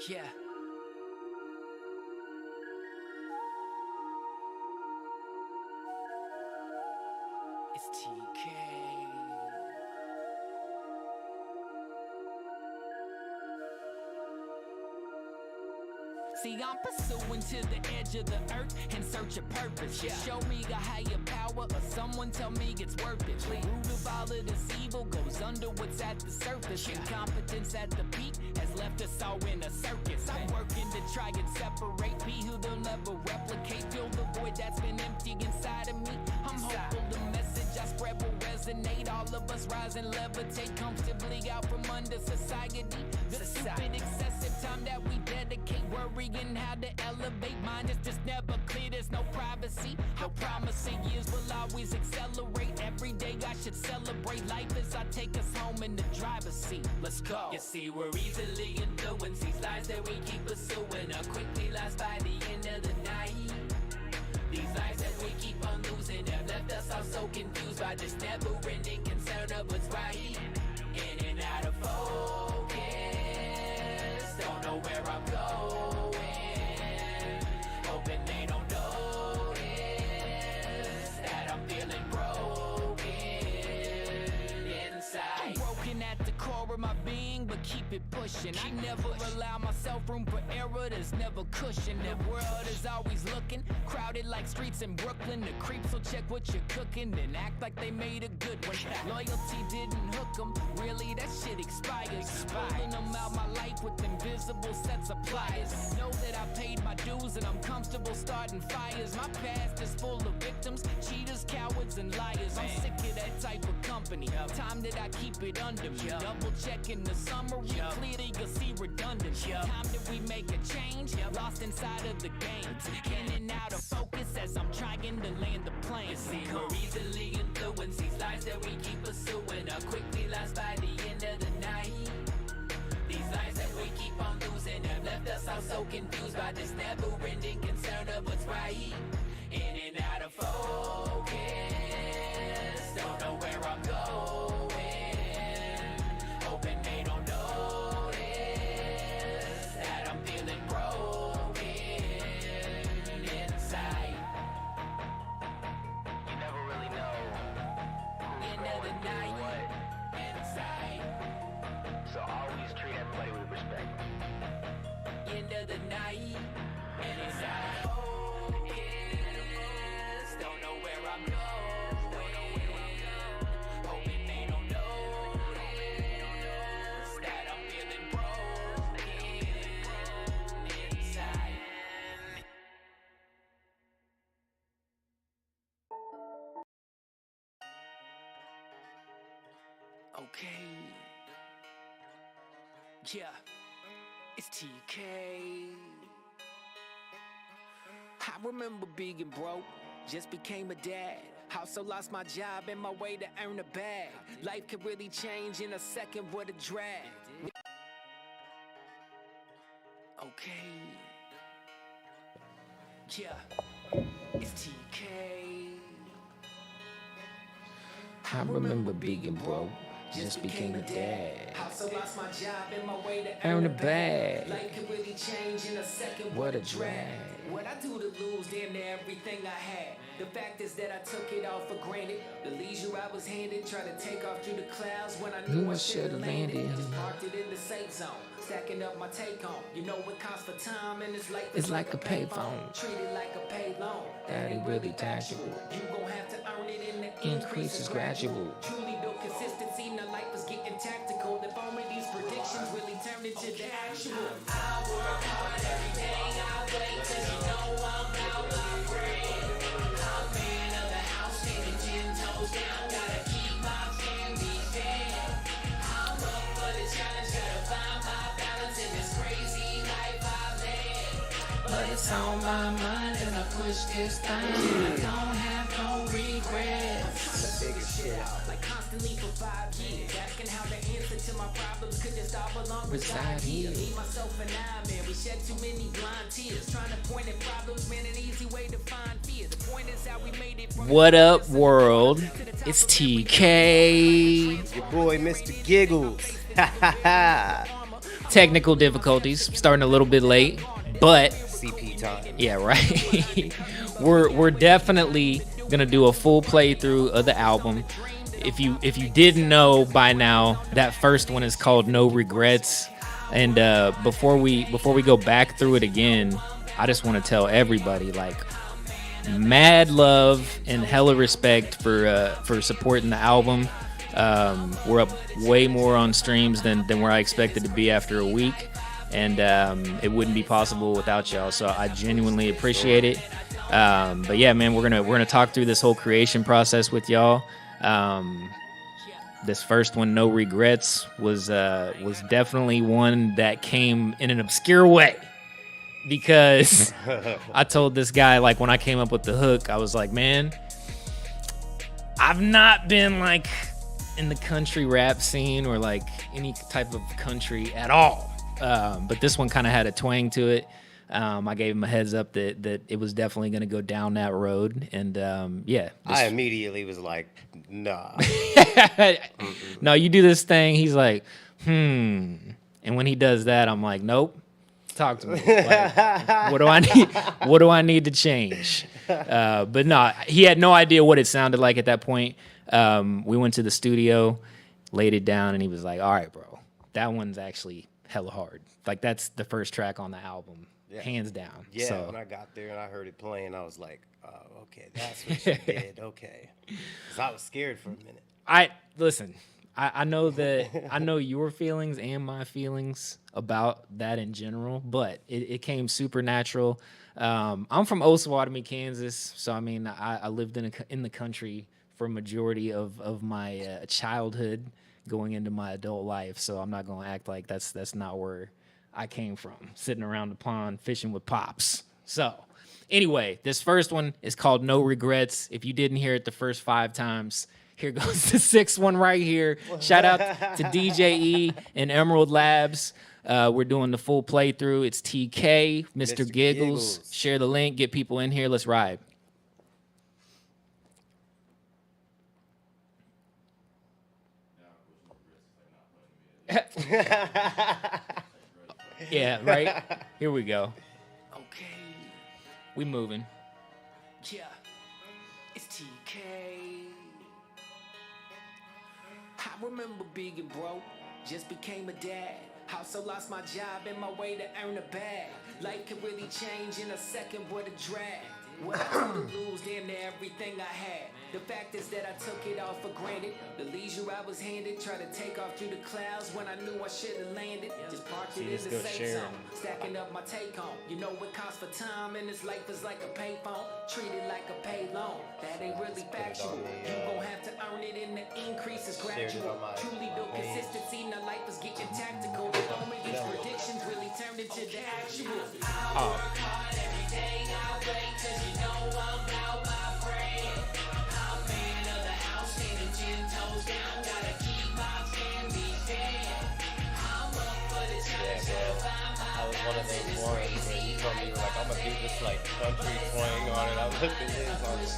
Yeah. It's TK. See, I'm pursuing to the edge of the earth in search of purpose. Yeah. Show me a higher power, or someone tell me it's worth it. The root of all of this evil goes under what's at the surface. Incompetence at the peak has left us all in a circus. I'm working to try and separate me who they'll never replicate. Fill the void that's been empty inside of me. I'm hopeful the message I spread will resonate. All of us rise and levitate comfortably out from under society. The stupid excessive time that we dedicate worrying how to elevate. Mine is just never clear, there's no privacy. No promising years will always accelerate. Every day I should celebrate life as I take us home in the driver's seat. Let's go. You see, we're easily influenced. These lies that we keep pursuing are quickly lost by the end of the night. These lives that we keep on losing have left us all so confused by this never-ending concern of what's right. In and out of focus, don't know where I'm going. Hoping they don't notice that I'm feeling broken inside. I'm broken at the core of my being, but keep it pushing. I never allow myself room for error, there's never cushion. The world is always looking, crowded like streets in Brooklyn. The creeps will check what you're cooking, then act like they made a good one. Loyalty didn't hook them, really that shit expired. Pulling them out my life with invisible sets of pliers. Know that I paid my dues and I'm comfortable starting fires. My past is full of victims, cheaters, cowards, and liars. I'm sick of that type of company. Time that I keep it under me. Double checking the summary, clearly you'll see redundant. Time that we make a change, lost inside of the game. In and out of focus as I'm trying to land the plane. You see, we're easily influenced. These lies that we keep pursuing are quickly lost by the end of the night. These lies that we keep on losing have left us all so confused by this never-ending concern of what's right. In and out of focus, don't know where I'm going. Hoping they don't notice that I'm feeling broken inside. You never really know. End of the night, inside. So always treat everybody with respect. End of the night, and inside focus, don't know where I'm going. Hoping they don't notice that I'm feeling broken inside. Okay. Yeah. It's TK. I remember being broke, just became a dad. Also lost my job and my way to earn a bag. Life could really change in a second, what a drag. Okay. Yeah. It's TK. I remember being broke, just became a dad. Also lost my job and my way to Earn a bag. Life could really change in a second. What a drag. What I do to lose damn near everything I had. The fact is that I took it all for granted. The leisure I was handed, trying to take off through the clouds when I knew I should have landed. Just parked it in the safe zone, stacking up my take home. You know what costs for time, and it's like a payphone. Treat it like a pay loan. That ain't really tangible. You gon' have to earn it, and the Increase is gradual. Truly built consistency, now life is getting tactical. If only these predictions really turned into the actual. I work hard every day, I wait till you know I'm out my bread. I'm man of the house, standing 10 toes down, gotta keep my family fed. I'm up for the challenge, gotta find my balance in this crazy life I led. But it's on my mind and I push this thing. I don't have no regrets. Like constantly for 5 years, asking how the answer to my problems could just all belong Reside here. Me, myself, and I, man, we shed too many blind tears. Trying to point at problems, man, an easy way to find fear. The point is how we made it from What up, world? It's TK. Your boy, Mr. Giggles. Ha ha ha. technical difficulties, starting a little bit late, but CP time. yeah, right. we're definitely gonna do a full playthrough of the album. If you didn't know by now, that first one is called No Regrets. And before we go back through it again, I just want to tell everybody, like, mad love and hella respect for supporting the album. We're up way more on streams than where I expected to be after a week, and it wouldn't be possible without y'all. So I genuinely appreciate it. But yeah, man, we're gonna talk through this whole creation process with y'all. This first one, No Regrets, was definitely one that came in an obscure way, because I told this guy, like, when I came up with the hook, I was like, man, I've not been like in the country rap scene or like any type of country at all, but this one kind of had a twang to it. I gave him a heads up that it was definitely going to go down that road, and yeah. I immediately was like, nah. No, you do this thing. He's like, and when he does that, I'm like, nope. Talk to me. Like, what do I need? What do I need to change? But no, he had no idea what it sounded like at that point. We went to the studio, laid it down, and he was like, all right, bro, that one's actually hella hard. Like, that's the first track on the album. Yeah. Hands down. Yeah, so. When I got there and I heard it playing, I was like, oh, okay, that's what you did. Okay. Because I was scared for a minute. I know that I know your feelings and my feelings about that in general, but it came super natural. I'm from Osawatomie, Kansas, so I mean, I lived in the country for a majority of my childhood going into my adult life, so I'm not gonna act like that's not where I came from, sitting around the pond fishing with pops. So anyway, this first one is called No Regrets. If you didn't hear it the first 5 times, here goes the 6th one right here. Shout out to DJE and Emerald Labs. We're doing the full playthrough. It's TK, Mr. Giggles. Share the link, get people in here. Let's ride. Yeah, right? Here we go. Okay, We moving. yeah, it's TK. I remember being broke, just became a dad. Also lost my job and my way to earn a bag. Life could really change in a second, what a drag. What I told to lose damn near everything I had. The fact is that I took it all for granted. The leisure I was handed, tried to take off through the clouds when I knew I should have landed. Just parked it in the safe zone, stacking up my take home. You know it costs for time and this life is like a payphone, treated like a pay loan. That ain't really factual. You gon' have to earn it and the increase is gradual. Truly built consistency, now life is getting tactical. The moment these predictions really turned into the actual. I work hard every day, I wait cause you know I'm about my bread. I'm man of the house, standing 10 toes down, gotta keep my family fed. I'm up for the challenge, I was one of those ones where you told me, you were like, I'm gonna do this like country twang on it. I looked at this, I was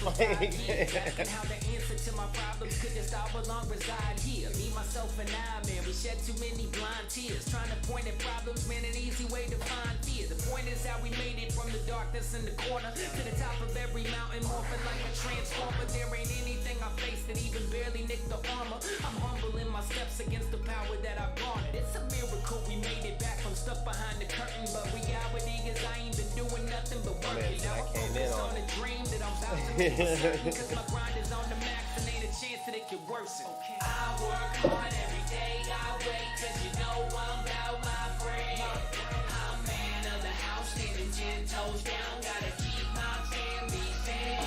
and how the answer to my problems could just all belong reside here. Me, myself, and I, man, we shed too many blind tears. Trying to point at problems, man, an easy way to find fear. The point is how we made it from the darkness in the corner to the top of every mountain, morphing like a transformer. There ain't anything I face that even barely nicked the armor. I'm humble in my steps against the power that I've garnered. It's a miracle we made it back from stuck behind the curtain, but reality is I ain't been doing nothing but working. Now I focus on the dream that I'm about to make certain, cause my grind is on the max and ain't a chance that it can worsen. I work hard every day, I wait cause you know I'm about my bread. I'm man of the house, standing 10 toes down, gotta keep my family fed.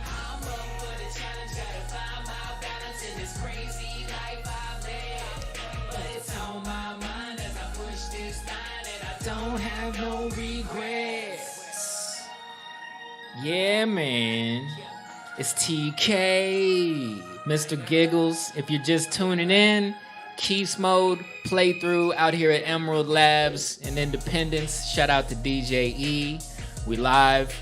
I'm up for the challenge, gotta find my balance in this crazy life I live. But it's on my mind as I push this line and I don't have no regrets. Yeah, man. It's TK, Mr. Giggles. If you're just tuning in, Keast mode playthrough out here at Emerald Labs in Independence. Shout out to DJE. We live.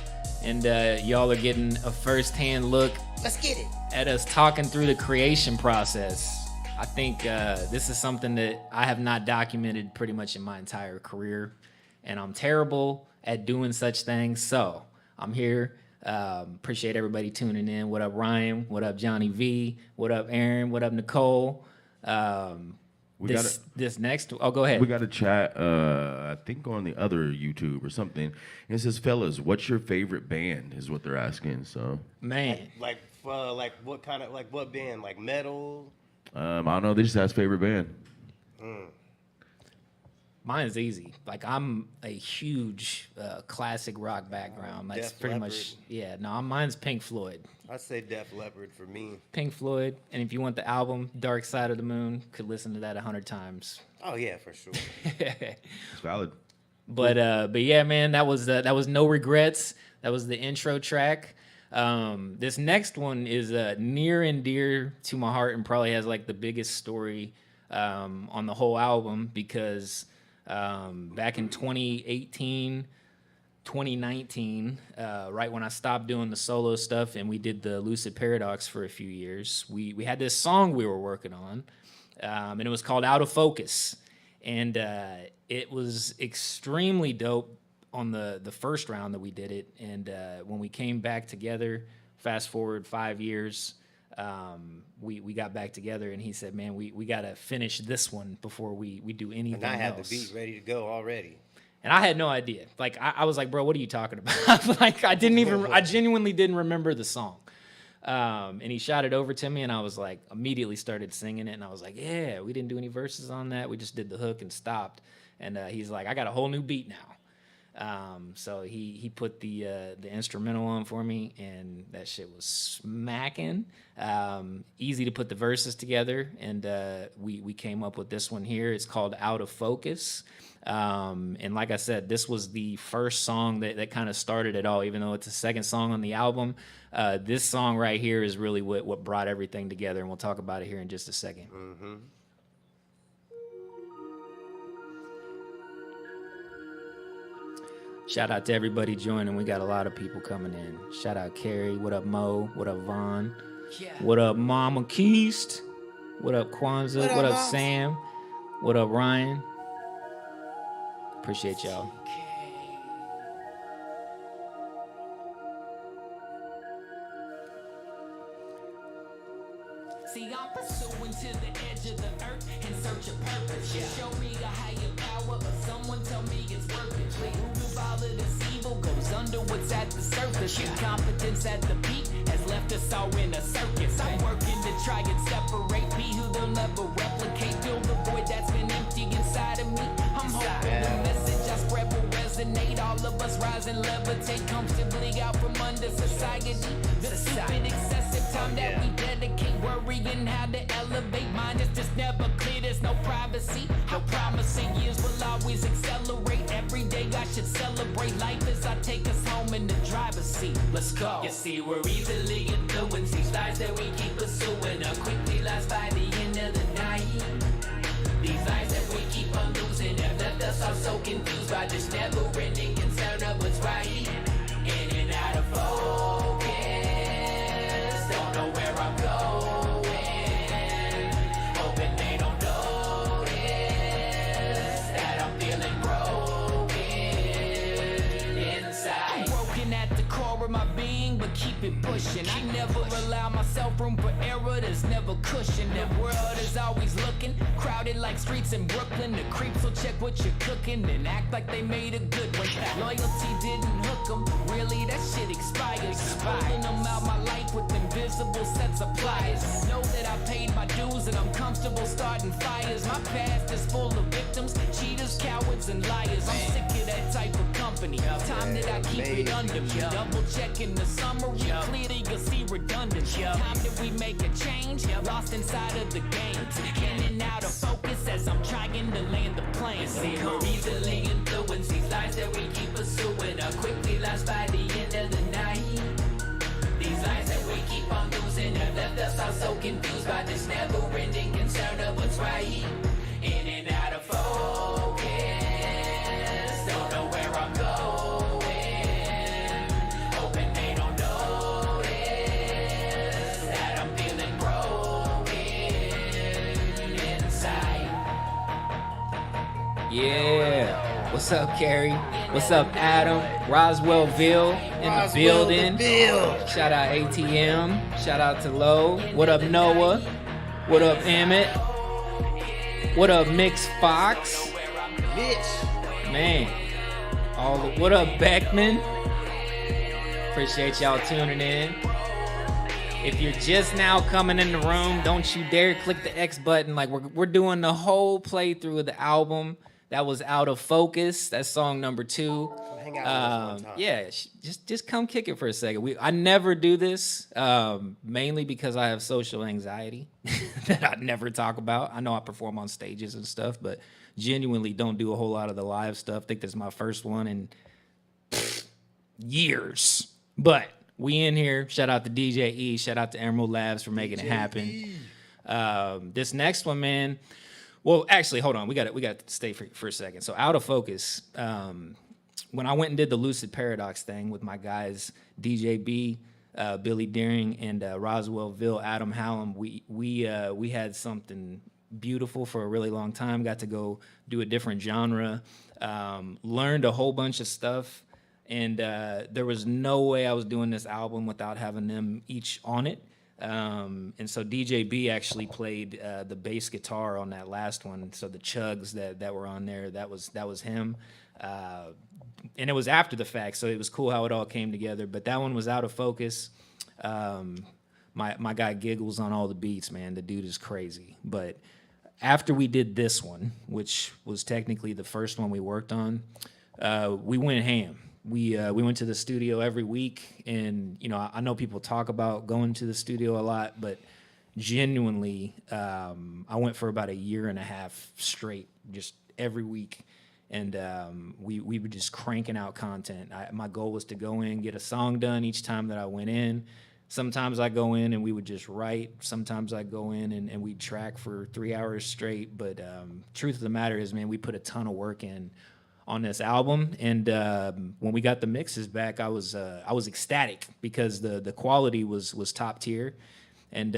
and y'all are getting a first-hand look. Let's get it. At us talking through the creation process. I think this is something that I have not documented pretty much in my entire career, and I'm terrible at doing such things. So I'm here. Appreciate everybody tuning in. What up, Ryan? What up, Johnny V? What up, Aaron? What up, Nicole? This next. Oh, go ahead. We got a chat. I think on the other YouTube or something. And it says, "Fellas, what's your favorite band?" Is what they're asking. So, man, like what kind of what band? Like metal? I don't know. They just asked favorite band. Mine's easy. Like, I'm a huge classic rock background. That's Def pretty Leppard. much, yeah. No, mine's Pink Floyd. I'd say Def Leppard for me. Pink Floyd, and if you want the album Dark Side of the Moon, could listen to that 100 times. Oh yeah, for sure. It's valid. But yeah, man, that was No Regrets. That was the intro track. This next one is near and dear to my heart, and probably has like the biggest story on the whole album, because back in 2018, 2019, right when I stopped doing the solo stuff and we did the Lucid Paradox for a few years, we had this song we were working on, and it was called Out of Focus. And it was extremely dope on the first round that we did it. And when we came back together, fast forward 5 years, we got back together, and he said, man, we got to finish this one before we do anything else. And I had the beat ready to go already. And I had no idea. Like, I was like, bro, what are you talking about? Like, I genuinely didn't remember the song. And he shot it over to me, and I was like, immediately started singing it. And I was like, yeah, we didn't do any verses on that. We just did the hook and stopped. And he's like, I got a whole new beat now. So he put the instrumental on for me, and that shit was smacking. Easy to put the verses together, and we came up with this one here. It's called Out of Focus. And like I said, this was the first song that kind of started it all, even though it's the second song on the album. This song right here is really what brought everything together, and we'll talk about it here in just a second. Mm-hmm. Shout out to everybody joining. We got a lot of people coming in. Shout out Carrie. What up, Mo? What up, Vaughn? Yeah. What up, Mama Keast? What up, Kwanzaa? What up, Boss? Sam? What up, Ryan? Appreciate y'all. See, I'm pursuing to the edge of the earth in search of purpose. Show me a higher power, or someone tell me it's worth it. The root of all of this evil goes under what's at the surface. Incompetence at the peak has left us all in a circus. I'm working to try and separate me who they'll never replicate. Fill the void that's been empty inside of me. I'm hoping the message I spread will resonate. All of us rise and levitate comfortably out from under society. The stupid excessive time that we dedicate worrying how to elevate. Mine is just never clear, there's no privacy. No promising years will always accelerate. Every day I should celebrate life as I take us home in the driver's seat. Let's go. You see, we're easily influenced. These lies that we keep pursuing are quickly lost by the end of the night. These lies that we keep on losing have left us all so confused by this never-ending concern of what's right. In and out of focus, don't know where I'm going. Hoping they don't notice that I'm feeling broken inside. I'm broken at the core of my being, but keep it pushing. I never allow myself room for error, there's never cushion. The world is always looking, crowded like streets in Brooklyn. The creeps will check what you're cooking and act like they made a good one. Loyalty didn't hook them, really that shit expires. Pulling them out my life with invisible sets of pliers. Know that I paid my dues and I'm comfortable starting fires. My past is full of victims, cheaters, cowards, and liars. I'm sick of that type of company. Time that I keep it under me. Double checking the summary, clearly you'll see redundant. Time that we make a change, lost inside of the games. In and out of focus as I'm trying to land the plane. See, we're easily influenced. These lies that we keep pursuing are quickly lost by the end of the night. These lies that we keep on losing have left us all so confused by this never-ending concern of what's right. In and out of focus, don't know where I'm going. Yeah. What's up, Carrie? What's up, Adam? Roswellville in the building. Shout out ATM. Shout out to Low. What up, Noah? What up, Emmett? What up, Mix Fox? Man. What up, Beckman? Appreciate y'all tuning in. If you're just now coming in the room, don't you dare click the X button. Like we're doing the whole playthrough of the album. That was Out of Focus. That's song number 2. Hang out with us one time. Yeah, just come kick it for a second. I never do this, mainly because I have social anxiety that I never talk about. I know I perform on stages and stuff, but genuinely don't do a whole lot of the live stuff. I think this is my first one in years. But we in here. Shout out to DJ E. Shout out to Emerald Labs for making it happen. This next one, man. Well, actually, hold on. We got to stay for a second. So, Out of Focus. When I went and did the Lucid Paradox thing with my guys, DJ B, Billy Deering, and Roswellville, Adam Hallam, we had something beautiful for a really long time. Got to go do a different genre. Learned a whole bunch of stuff. And there was no way I was doing this album without having them each on it. And so DJ B actually played the bass guitar on that last one. So the chugs that were on there, that was him. And it was after the fact, so it was cool how it all came together. But that one was Out of Focus. My guy Giggles on all the beats, man. The dude is crazy. But after we did this one, which was technically the first one we worked on, we went ham. We went to the studio every week, and I know people talk about going to the studio a lot, but genuinely, I went for about a year and a half straight, just every week, and we were just cranking out content. My goal was to go in, get a song done each time that I went in. Sometimes I go in and we would just write. Sometimes I go in and we'd track for 3 hours straight. But truth of the matter is, man, we put a ton of work in on this album, and when we got the mixes back, I was ecstatic because the quality was top tier, and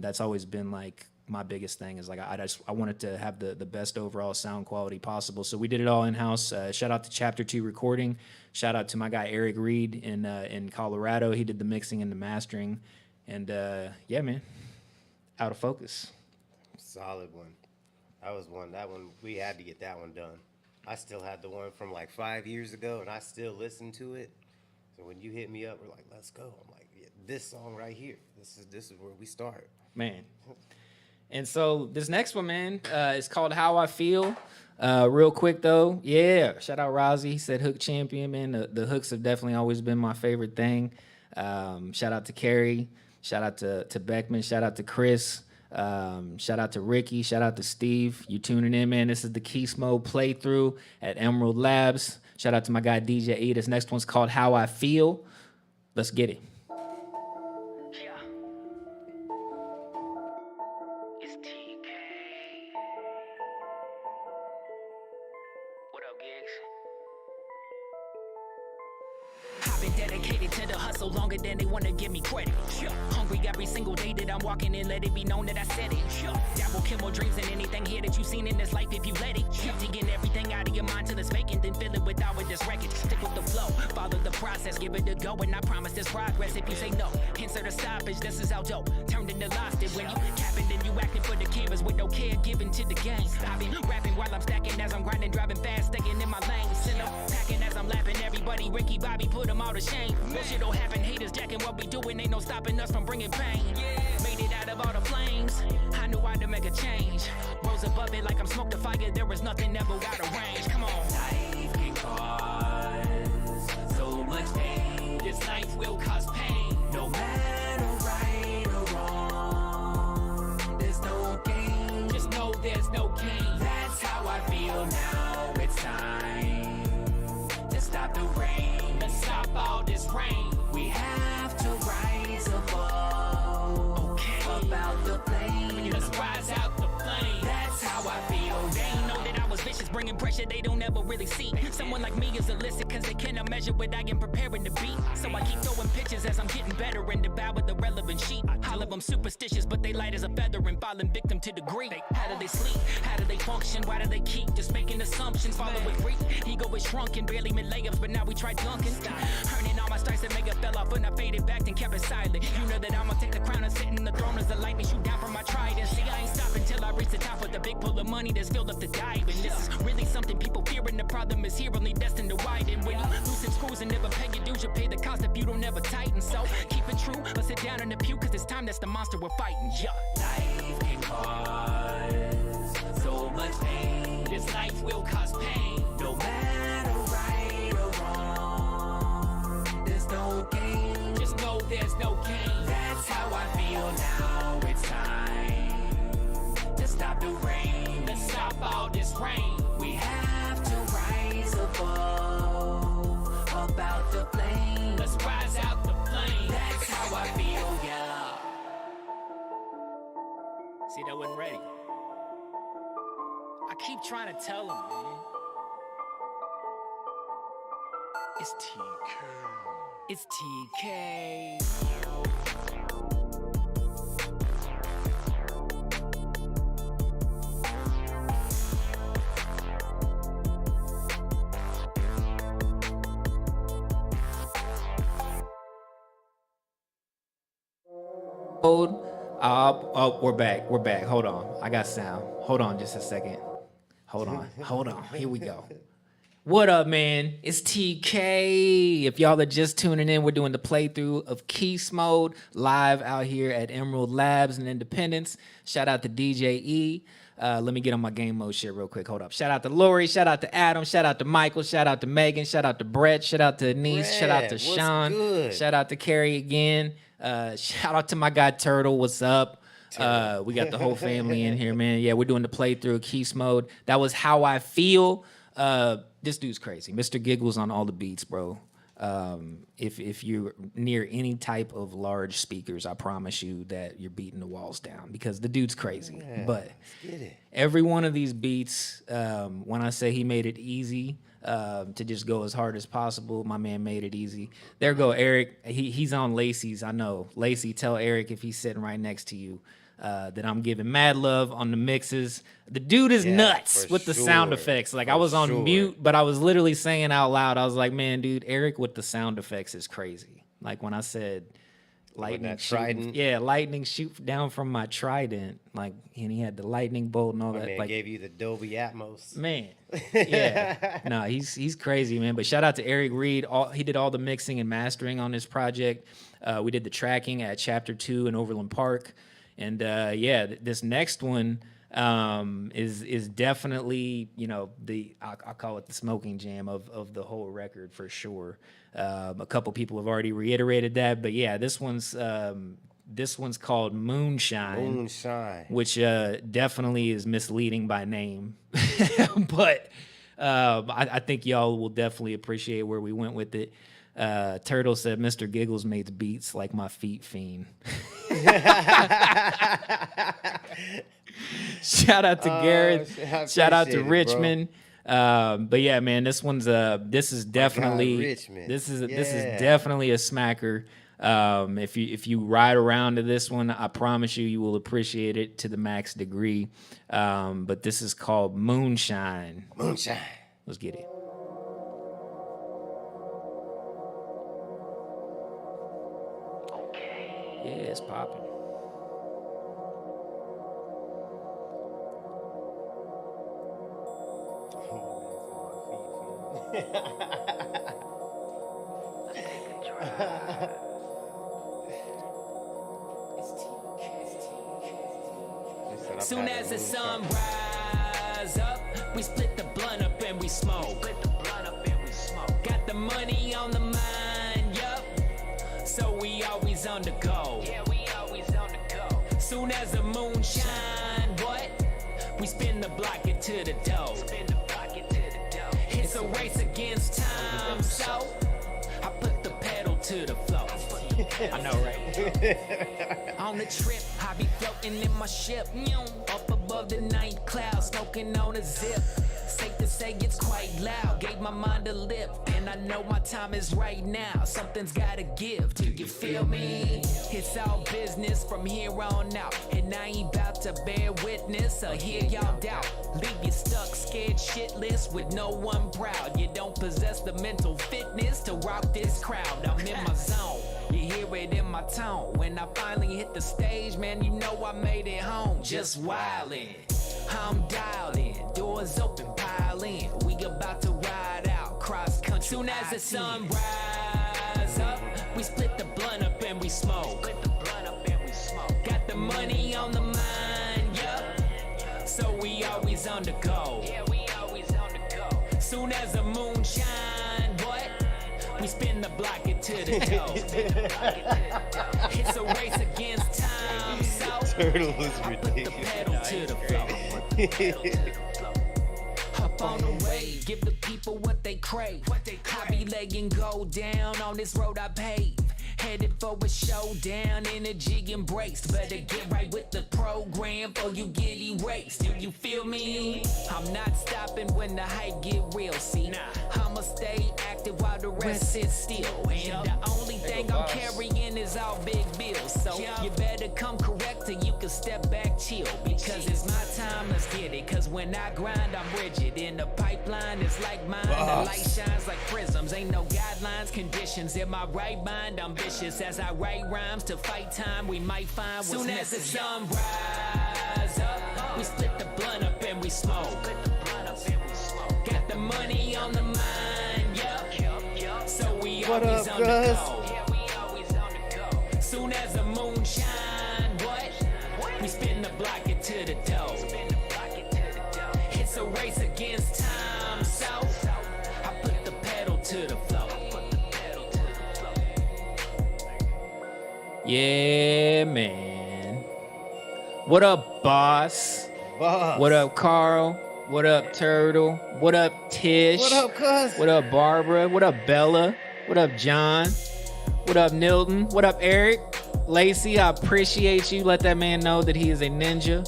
that's always been like my biggest thing is like I wanted to have the best overall sound quality possible. So we did it all in house. Shout out to Chapter 2 Recording. Shout out to my guy Eric Reed in Colorado. He did the mixing and the mastering, and yeah, man, Out of Focus. Solid one. That one we had to get that one done. I still had the one from like 5 years ago, and I still listen to it. So when you hit me up, we're like, let's go. I'm like, yeah, this song right here. This is where we start. Man. And so this next one, man, is called How I Feel. Real quick, though. Yeah. Shout out Rozzy. He said hook champion, man. The hooks have definitely always been my favorite thing. Shout out to Carrie. Shout out to Beckman. Shout out to Chris. Shout out to Ricky. Shout out to Steve. You tuning in, man. This is the Keast Mode playthrough at Emerald Labs. Shout out to my guy DJ E. This next one's called How I Feel. Let's get it. Yeah. It's TK. What up, Gigs? I've been dedicated to the hustle longer than they wanna give me credit. Hungry every single day that I'm walking in, let it be known that I said it. That will kill more dreams than anything here that you've seen in this life if you let it. Digging everything out of your mind till it's vacant, then fill it with all of this wreckage. Stick with the flow, follow the process, give it a go, and I promise there's progress if you say no. Insert a stoppage, this is how dope turned into lost it. When you capping, then you acting for the canvas with no care given to the game. I've been rapping while I'm stacking as I'm grinding, driving fast, staying in my lane. Send up, packing as I'm lapping everybody. Ricky, Bobby, put them all to shame. Bullshit'll happen, haters jacking what we doing, ain't no stopping us from bringing pain. Made it out of all the flames, I knew I had to make a change. Rose above it like I'm smoked the fire, there was nothing ever out of range. Come on. Life can cause so much pain. This life will cause pain. No matter right or wrong, there's no gain. Just know there's no gain. That's how I feel now. It's time to stop the rain. Let's stop all this rain. We have to rise above. Okay. About the flame. Let's rise out the flame. That's how I feel. They ain't know that I was vicious, bringing bringing pressure they don't ever really see. Someone like me is illicit, cause they cannot measure what I am preparing to be. So I keep throwing pitches as I'm getting better and devour the relevant sheet. All of them superstitious, but they light as a feather and falling victim to degree. How do they sleep? How do they function? Why do they keep just making assumptions? Follow with grief. Ego is shrunken, barely mid layups, but now we try dunking. Earning all my stripes and make it fell off when I faded back and kept it silent. You know that I'ma take the crown and sit in the throne as the lightning shoot down from my trident. See, I ain't stopping till I reach the top with the big pool of money that's filled up the dive. And this is really something people fear, and the problem is here, only destined to widen. When you loosen screws and never pay your dues, you pay the cost if you don't ever tighten. So keep it true, or sit down in the pew, cause it's time that's the monster we're fighting. Yeah. Life can cause so much pain. This life will cause pain. No matter right or wrong, there's no gain. Just know there's no gain. That's how I feel now. It's time to stop the rain. Let's stop all this rain. We have to rise above, about the flame. Let's rise out the flame. That's how I feel, yeah. See, that wasn't ready. I keep trying to tell him, man. It's TK. It's TK. We're back. We're back. Hold on. I got sound. Hold on just a second. Hold on. Hold on. Here we go. What up, man? It's TK. If y'all are just tuning in, we're doing the playthrough of Keast Mode live out here at Emerald Labs in Independence. Shout out to DJ E. Let me get on my game mode shit real quick. Hold up. Shout out to Lori. Shout out to Adam. Shout out to Michael. Shout out to Megan. Shout out to Brett. Shout out to Anise. Shout out to Sean. Good? Shout out to Carrie again. Shout out to my guy Turtle. What's up? We got the whole family in here, man. Yeah, we're doing the playthrough of Keast Mode. That was How I Feel. This dude's crazy. Mr. Giggles on all the beats, bro. If you're near any type of large speakers, I promise you that you're beating the walls down because the dude's crazy. Yeah, but let's get it. every one of these beats, when I say he made it easy to just go as hard as possible, my man made it easy. There go Eric. He's on Lacey's. I know. Lacey, tell Eric if he's sitting right next to you that I'm giving mad love on the mixes. The dude is nuts for with the sound sure. effects. Like For I was on sure. mute, but I was literally saying out loud. I was like, man, dude, Eric with the sound effects is crazy. Like when I said lightning that shooting, trident? yeah, lightning shoot down from my trident. Like, and he had the lightning bolt and all My that. man Like, gave you the Dolby Atmos. man, yeah, no, he's crazy, man. But shout out to Eric Reed. He did all the mixing and mastering on this project. We did the tracking at Chapter 2 in Overland Park, and this next one is definitely, you know, I'll call it the smoking jam of the whole record for sure. A couple people have already reiterated that, but yeah, this one's called Moonshine. Moonshine. Which definitely is misleading by name. But I think y'all will definitely appreciate where we went with it. Turtle said, Mr. Giggles makes beats like my feet fiend. Shout out to Garrett. I Shout out to appreciate it, bro. Richmond. But yeah, man, this is definitely Richmond. this is Yeah. definitely a smacker. If you ride around to this one, I promise you will appreciate it to the max degree. But this is called Moonshine. Moonshine. Let's get it. Yeah, it's popping. Soon as the sun rise up, we split the blunt up and we smoke. Got the money on the mind, yup. So we always on the go. Yeah, we always on the go. Soon as the moon shine, what? We spin the block into the dough. It's a race against time, so I put the pedal to the floor. I know, right? On the trip, I be floating in my ship, up above the night clouds, smoking on a zip. Safe to say it's quite loud. Gave my mind a lift, and I know my time is right now. Something's gotta give. Do you feel me? It's all business from here on out, and I ain't about to bear witness or hear y'all doubt. Leave you stuck, scared, shitless, with no one proud. You don't possess the mental fitness to rock this crowd. I'm in my zone. You hear it in my tone. When I finally hit the stage, man, you know I made it home. Just wildin', I'm dialed in. Doors open, pile in. We about to ride out cross country. Soon as the sun rise up, we split the blunt up and we smoke. Got the money on the mind, yup. So we always on the go. Yeah, we always on the go. Soon as the moon shine, what? We spin the block it to the dough. It's a race against time, so Turtle is put the ridiculous. pedal to the floor. Hop on the wave, give the people what they crave. I be letting go down on this road I paved. Headed for a showdown, energy embraced. Better get right with the program or you get erased. Do you feel me? I'm not stopping when the hype get real. See, I'ma stay active while the rest sits still. And the only thing I'm carrying is all big bills. So you better come correct or you can step back, chill. Because it's my time, let's get it. Cause when I grind, I'm rigid. In the pipeline, it's like mine. The light shines like prisms. Ain't no guidelines, conditions. In my right mind, I'm vicious. As I write rhymes to fight time, we might find what's soon as the sun rise up, we split the blunt up and we smoke. Got the money on the mind, yup. So we What always up, on the Gus? go. Yeah, we always on the go. Soon as the moon shine, what? We spin the block it to the dough. It's a race against time, so I put the pedal to the floor. Yeah, man. What up, boss? Boss. What up, Carl? What up, Turtle? What up, Tish? What up, cuz? What up, Barbara? What up, Bella? What up, John? What up, Nilton? What up, Eric? Lacey, I appreciate you. Let that man know that he is a ninja.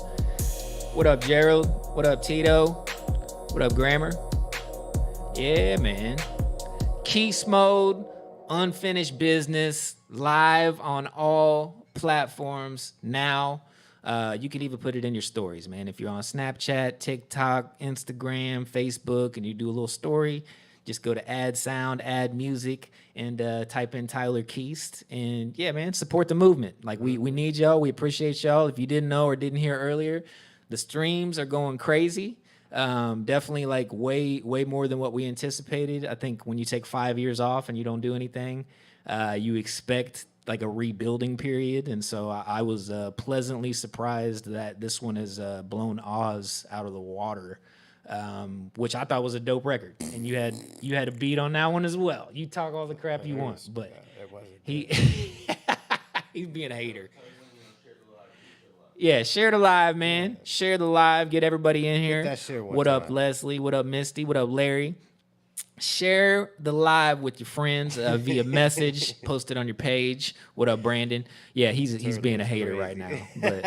What up, Gerald? What up, Tito? What up, Grammar? Yeah, man. Keast mode, unfinished business, live on all platforms now. You can even put it in your stories, man. If you're on Snapchat, TikTok, Instagram, Facebook, and you do a little story, just go to add sound, add music, and type in Tyler Keast. And yeah, man, support the movement. Like we need y'all. We appreciate y'all. If you didn't know or didn't hear earlier, the streams are going crazy. Definitely like way more than what we anticipated. I think when you take 5 years off and you don't do anything, you expect like a rebuilding period. And so I was pleasantly surprised that this one has blown Oz out of the water, which I thought was a dope record. And you had a beat on that one as well. You talk all the crap you want, but he's being a hater. Yeah, share the live, man. Share the live. Get everybody in here. that share one What up, time. Leslie? What up, Misty? What up, Larry? Share the live with your friends via message. Post it on your page. What up, Brandon? Yeah, he's being a hater right now. But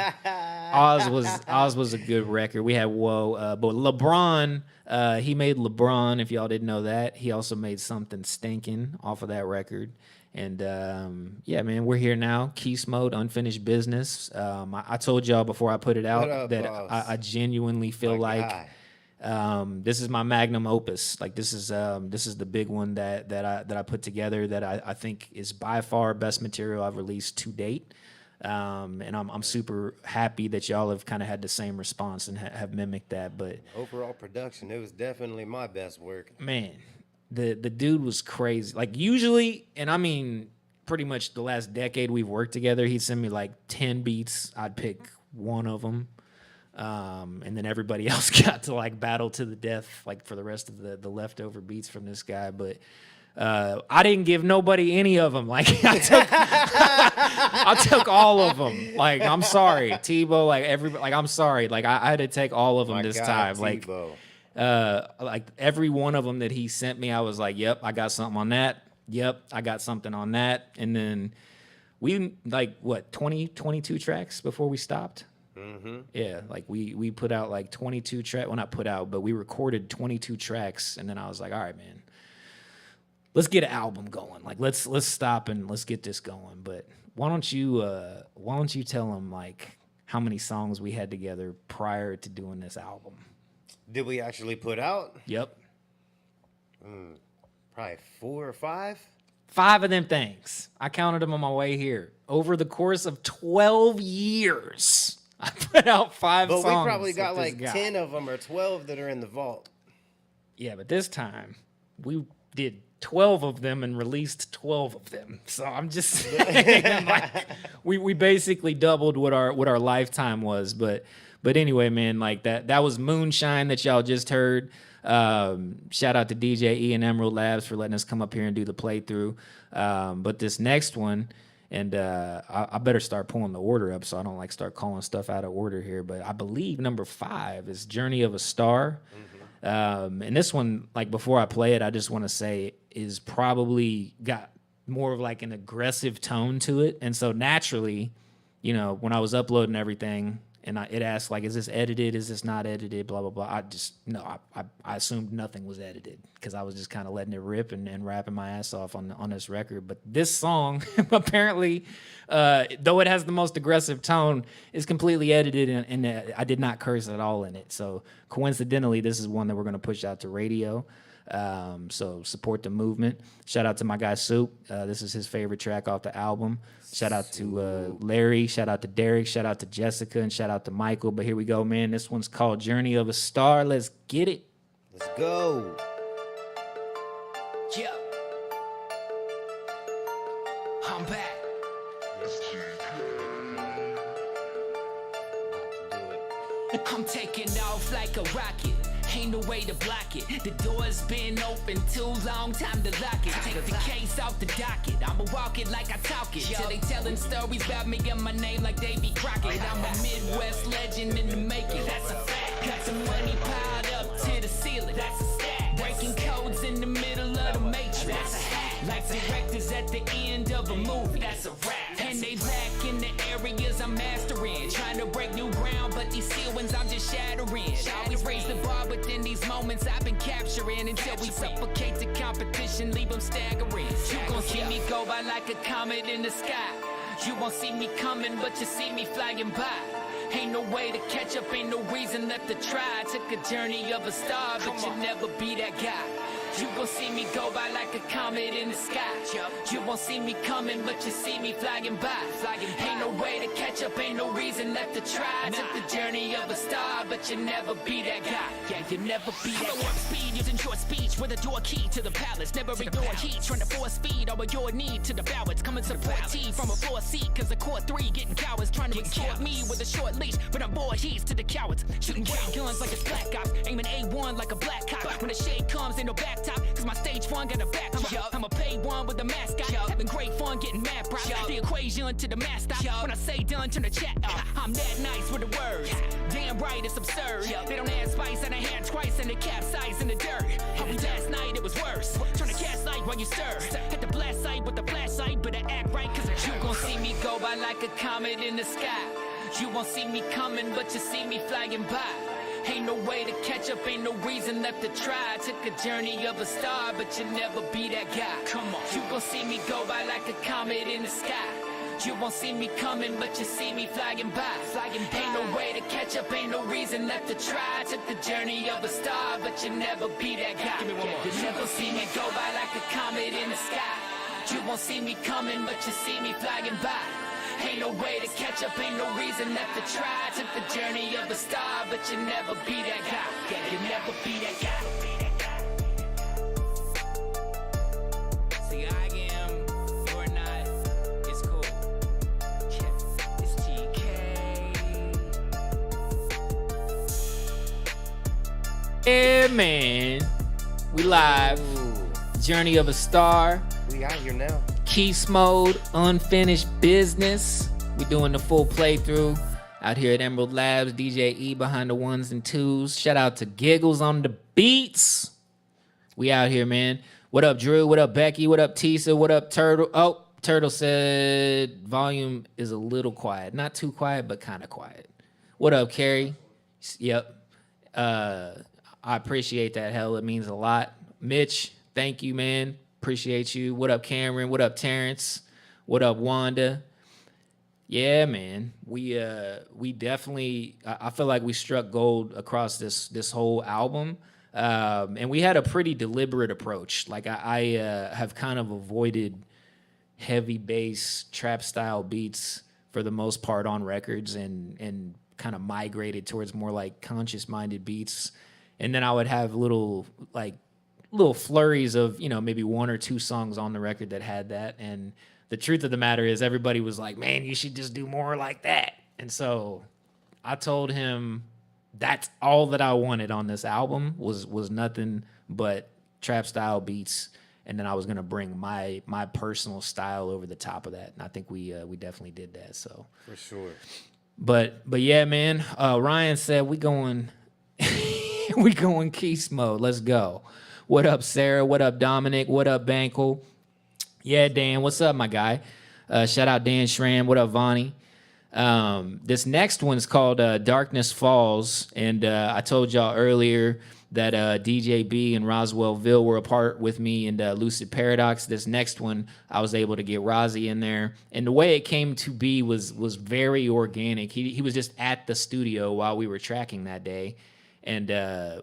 Oz was a good record. We had Whoa, but LeBron, he made LeBron. If y'all didn't know that, he also made Something Stinking off of that record. And yeah, man, we're here now. Keast mode, unfinished business. I told y'all before I put it out What up, that boss? I genuinely feel My like guy. this is my magnum opus. Like this is the big one that I put together that I think is by far best material I've released to date. And I'm super happy that y'all have kind of had the same response and have mimicked that. But Overall production, it was definitely my best work. man, the dude was crazy. Like usually, and I mean pretty much the last decade we've worked together, he'd send me like 10 beats. I'd pick one of them. And then everybody else got to like battle to the death, like for the rest of the leftover beats from this guy. But I didn't give nobody any of them. Like I took all of them. Like I'm sorry, Tebow. Like I'm sorry. Like I had to take all of them My this guy, time. Tebow. Like every one of them that he sent me, I was like, yep, I got something on that. Yep, I got something on that. And then we like what 22 tracks before we stopped. Yeah, like we put out like 22 tracks. Well, not put out, but we recorded 22 tracks, and then I was like, all right, man, let's get an album going. Like let's stop and let's get this going. But why don't you tell them like how many songs we had together prior to doing this album? Did we actually put out? Yep. Probably 4 or 5. 5 of them things. I counted them on my way here. Over the course of 12 years, I put out 5 songs. But we probably got with this like guy. 10 of them or 12 that are in the vault. Yeah, but this time we did 12 of them and released 12 of them. So I'm just saying, like, we basically doubled what our lifetime was. But anyway, man, like that was Moonshine that y'all just heard. Shout out to DJ E and Emerald Labs for letting us come up here and do the playthrough. But this next one, and I better start pulling the order up so I don't like start calling stuff out of order here. But I believe number 5 is Journey of a Star. And this one, like before I play it, I just want to say is probably got more of like an aggressive tone to it. And so naturally, you know, when I was uploading everything and it asked like, is this edited? Is this not edited? Blah, blah, blah. I assumed nothing was edited because I was just kind of letting it rip and rapping my ass off on this record. But this song apparently, though it has the most aggressive tone, is completely edited and I did not curse at all in it. So coincidentally, this is one that we're going to push out to radio. So support the movement. Shout out to my guy Soup. This is his favorite track off the album. Shout out to Larry. Shout out to Derek. Shout out to Jessica. And shout out to Michael. But here we go, man. This one's called Journey of a Star. Let's get it. Let's go. Yeah. I'm back. I'm taking off like a rocket. Ain't no way to block it. The door's been open too long, time to lock it. Take the case off the docket. I'ma walk it like I talk it. Till they telling stories about me and my name like Davy Crockett. I'm a Midwest legend in the making. That's a fact. Got some money piled up to the ceiling. That's a stack. Breaking codes in the middle of the matrix. That's a hack. Like directors at the end of a movie. That's a rap. And they lack in the areas I'm mastering. Trying to break new ground, but these ceilings I'm just shattering. Always raise the bar, but then these moments I've been capturing until we suffocate the competition, leave them staggering. You gon' see me go by like a comet in the sky. You won't see me coming, but you see me flying by. Ain't no way to catch up, ain't no reason left to try. Took a journey of a star, but you'll never be that guy. You gon' see me go by like a comet in the sky. You won't see me coming, but you see me flying by. Ain't no way to catch up, ain't no reason left to try. Took the journey of a star, but you never be that guy. Yeah, you never be that guy. Warp speed, using short speech with a door key to the palace. Never ignore heat, trying to force feed all of your need to the balance. Come and support T from a floor seat, cause the core 3 getting cowards. Trying to extort me with a short leash, but I'm bored he's to the cowards. Shooting gray guns like it's black ops, aiming A1 like a black cop. When the shade comes, ain't no back top, cause my stage one got a back. I'm a paid one with a mascot, having great fun getting mad proud. The equation to the master, when I say done, turn the chat up. I'm that nice with the words, damn right, it's absurd. They don't add spice and I had twice and they capsize in the dirt. Last night it was worse, trying to cast light while you stir. Had the blast sight with the flashlight, but I act right cause you gon' see me go by like a comet in the sky. You won't see me coming, but you see me flying by. Ain't no way to catch up, ain't no reason left to try. Took a journey of a star, but you'll never be that guy. Come on, you gon' see me go by like a comet in the sky. You won't see me coming, but you see me flying by. Ain't no way to catch up, ain't no reason left to try. Took the journey of a star, but you'll never be that guy. Give me one more. You never see me go by like a comet in the sky. You won't see me coming, but you see me flying by. Ain't no way to catch up, ain't no reason left to try. Took the journey of a star, but you'll never be that guy. Yeah, you'll never be that guy. See, I am, you're not, it's cool. Yeah, it's TK. Yeah, man. We live. Journey of a Star. We out here now. Keast mode, unfinished business. We're doing the full playthrough out here at Emerald Labs. DJ E behind the 1s and 2s. Shout out to Giggles on the beats. We out here, man. What up, Drew? What up, Becky? What up, Tisa? What up, Turtle? Oh, Turtle said volume is a little quiet. Not too quiet, but kind of quiet. What up, Carrie? Yep. I appreciate that. Hell, it means a lot. Mitch, thank you, man. Appreciate you. What up, Cameron? What up, Terrence? What up, Wanda? Yeah, man. We definitely. I feel like we struck gold across this whole album, and we had a pretty deliberate approach. Like I have kind of avoided heavy bass trap style beats for the most part on records, and kind of migrated towards more like conscious minded beats. And then I would have little flurries of, maybe one or two songs on the record that had that. And the truth of the matter is everybody was like, man, you should just do more like that. And so I told him that's all that I wanted on this album was nothing but trap style beats. And then I was going to bring my personal style over the top of that. And I think we definitely did that. So For sure. But yeah, man, Ryan said we going Keast mode. Let's go. What up, Sarah? What up, Dominic? What up, Bankel? Yeah, Dan, what's up, my guy? Shout out Dan Schramm. What up, Vonnie? This next one's called Darkness Falls, and I told y'all earlier that DJ B and Roswell Ville were a part with me in Lucid Paradox. This next one, I was able to get Rozzy in there, and the way it came to be was very organic. He was just at the studio while we were tracking that day, and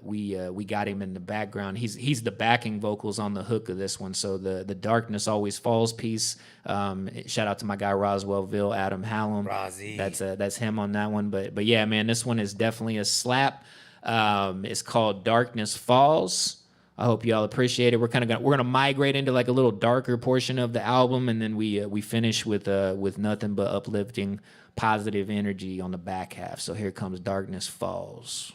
we got him in the background. He's the backing vocals on the hook of this one. So the Darkness Always Falls piece. Shout out to my guy Roswell Ville, Adam Hallam. Rozzy. That's him on that one. But yeah, man, this one is definitely a slap. It's called Darkness Falls. I hope y'all appreciate it. We're gonna migrate into like a little darker portion of the album, and then we finish with nothing but uplifting, positive energy on the back half. So here comes Darkness Falls.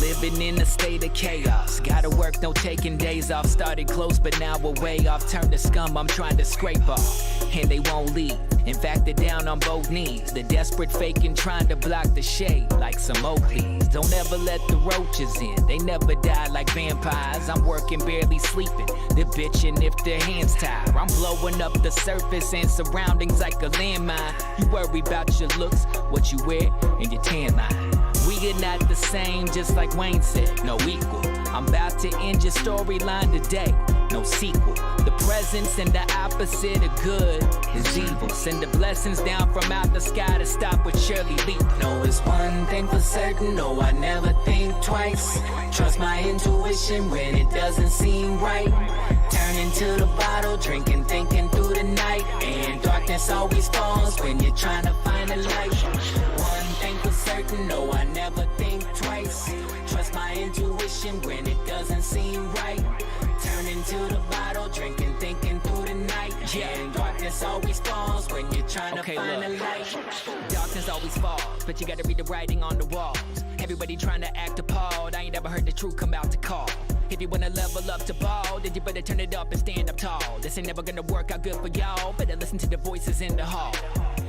Living in a state of chaos. Gotta work, no taking days off. Started close, but now we're way off. Turned to scum, I'm trying to scrape off. And they won't leave. In fact, they're down on both knees. The desperate faking, trying to block the shade like some Oakleys. Don't ever let the roaches in. They never die like vampires. I'm working, barely sleeping. They're bitching if their hands tied. I'm blowing up the surface and surroundings like a landmine. You worry about your looks, what you wear, and your tan line. We are not the same, just like Wayne said, no equal. I'm about to end your storyline today, no sequel. The presence and the opposite of good is evil. Send the blessings down from out the sky to stop what surely leap. No, it's one thing for certain, no, I never think twice. Trust my intuition when it doesn't seem right. Turn into the bottle, drinking, thinking through the night. And darkness always falls when you're trying to find a light. One thing for certain, no, I never think twice. Trust my intuition when it doesn't seem right. Turn into the bottle, drinking, thinking through the night. Yeah, and darkness always falls when you're trying to find a light. Darkness always falls, but you gotta read the writing on the walls. Everybody trying to act appalled. I ain't never heard the truth come out to call. If you wanna level up to ball, then you better turn it up and stand up tall. This ain't never gonna work out good for y'all. Better listen to the voices in the hall.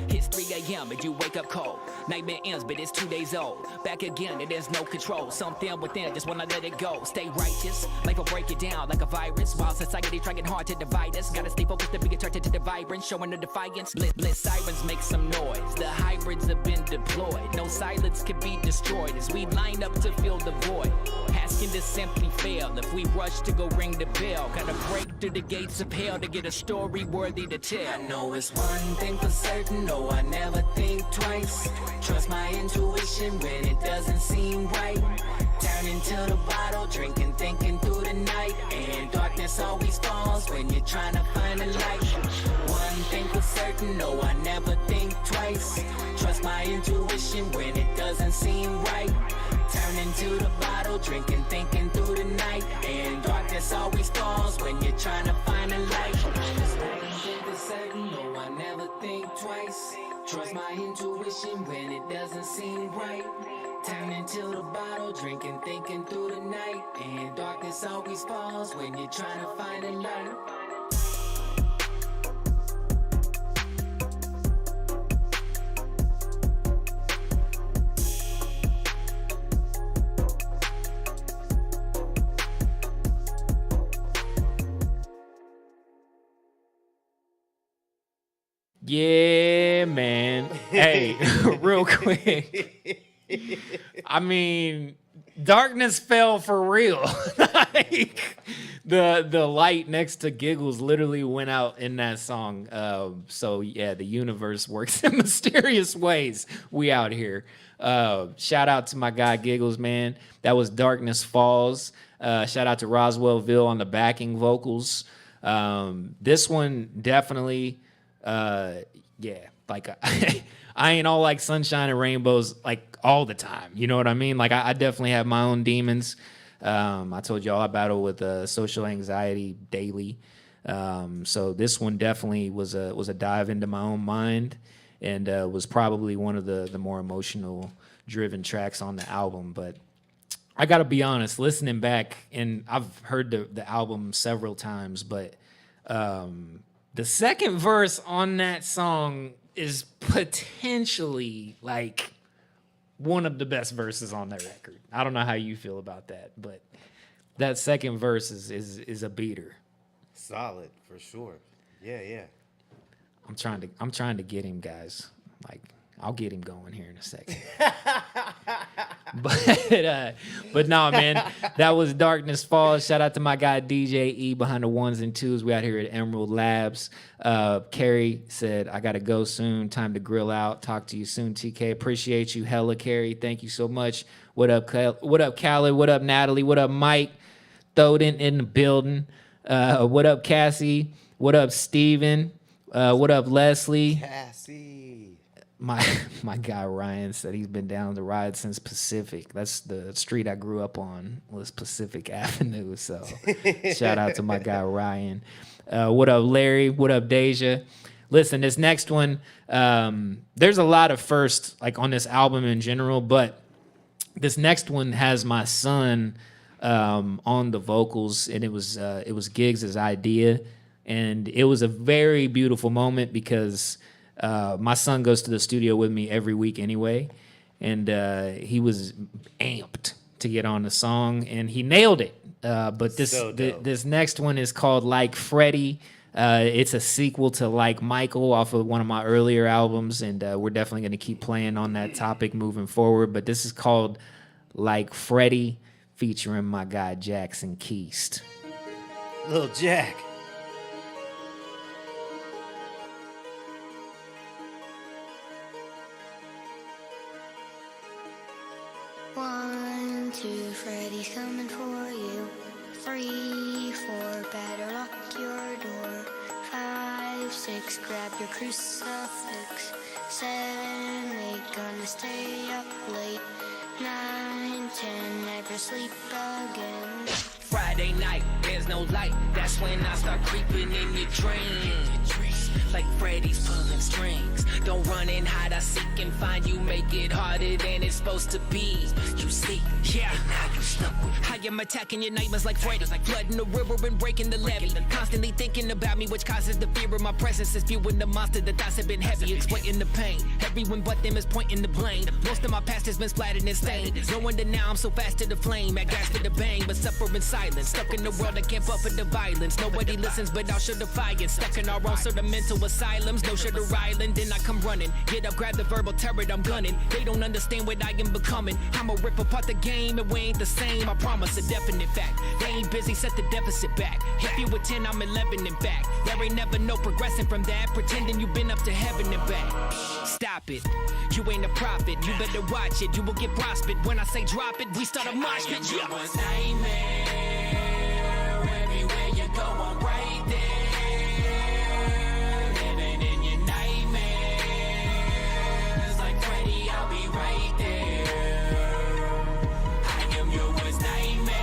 It's 3 a.m. and you wake up cold. Nightmare ends, but it's 2 days old. Back again, and there's no control. Something within, just wanna let it go. Stay righteous, life will break it down like a virus. While society trying hard to divide us, gotta stay focused to be attracted to the vibrance, showing the defiance. Blitz sirens make some noise. The hybrids have been deployed. No silence can be destroyed as we line up to fill the void. Asking to simply fail. If we rush to go ring the bell, gotta break through the gates of hell to get a story worthy to tell. I know it's one thing for certain, no, I never think twice. Trust my intuition when it doesn't seem right. Turn into the bottle, drinking, thinking through the night. And darkness always falls when you're trying to find a light. One thing for certain, no, I never think twice. Trust my intuition when it doesn't seem right. Turn into the bottle, drinking, thinking through the night. And darkness always falls when you're trying to find a light. One thing for certain, no, I never think twice. Trust my intuition when it doesn't seem right. Turning to the bottle, drinking, thinking through the night. And darkness always falls when you're trying to find a light. Yeah, man. Hey, real quick. I mean, darkness fell for real. Like, the light next to Giggles literally went out in that song. So yeah, the universe works in mysterious ways. We out here. Shout out to my guy Giggles, man. That was Darkness Falls. Shout out to Roswellville on the backing vocals. This one definitely, yeah, like I ain't all like sunshine and rainbows like all the time. You know what I mean? Like I definitely have my own demons. I told y'all I battle with social anxiety daily. So this one definitely was a dive into my own mind, and was probably one of the more emotional driven tracks on the album. But I gotta be honest, listening back, and I've heard the album several times, but the second verse on that song is potentially like one of the best verses on that record. I don't know how you feel about that, but that second verse is a beater. Solid for sure. Yeah. I'm trying to get him, guys. Like, I'll get him going here in a second. But no, man, that was Darkness Falls. Shout out to my guy DJ E behind the ones and twos. We out here at Emerald Labs. Carrie said, I gotta go soon. Time to grill out. Talk to you soon, TK. Appreciate you, hella Carrie. Thank you so much. What up, what up, Khaled? What up, Natalie? What up, Mike? Thodin in the building. What up, Cassie? What up, Steven? What up, Leslie? Cassie. My guy Ryan said he's been down the ride since Pacific. That's the street I grew up on, was Pacific Avenue. So shout out to my guy Ryan. What up, Larry? What up, Deja? Listen, this next one, there's a lot of firsts like on this album in general, but this next one has my son on the vocals, and it was Giggs' idea, and it was a very beautiful moment because my son goes to the studio with me every week anyway, and he was amped to get on the song, and he nailed it. But this next one is called Like Freddie. It's a sequel to Like Michael off of one of my earlier albums, and we're definitely going to keep playing on that topic moving forward. But this is called Like Freddie, featuring my guy Jackson Keast. Little Jack. One, two, Freddy's coming for you. 3, 4, better lock your door. 5, 6, grab your crucifix. 7, 8, gonna stay up late. 9, 10, never sleep again. Friday night, there's no light. That's when I start creeping in your dreams. Like Freddy's pulling strings. Don't run and hide, I seek and find you. Make it harder than it's supposed to be. You sleep, yeah, and now you stuck with me. I am attacking your nightmares like Freddy's, like flooding the river and breaking the levee. Constantly thinking about me, which causes the fear of my presence. Is spewing the monster, the thoughts have been heavy, exploiting the pain. Everyone but them is pointing the blame. Most of my past has been splattered and stained. No wonder now I'm so fast to the flame, at gas to the bang, but suffer in silence. Stuck in the world that can't buffer the violence. Nobody listens, but I'll show defiance. Stuck in our own sort of mental asylums. No Sugar Island, then I come running. Get up, grab the verbal turret, I'm gunning. They don't understand what I am becoming. I'ma rip apart the game, and we ain't the same. I promise, a definite fact. They ain't busy, set the deficit back. If you were 10, I'm 11 in fact. There ain't never no progressing from that. Pretending you've been up to heaven and back. Stop it, you ain't a prophet. You better watch it, you will get prospered. When I say drop it, we start a mosh pit. Yeah. Everywhere you go, I'm right there. Living in your nightmares. Like Freddy, I'll be right there. I am your worst nightmare.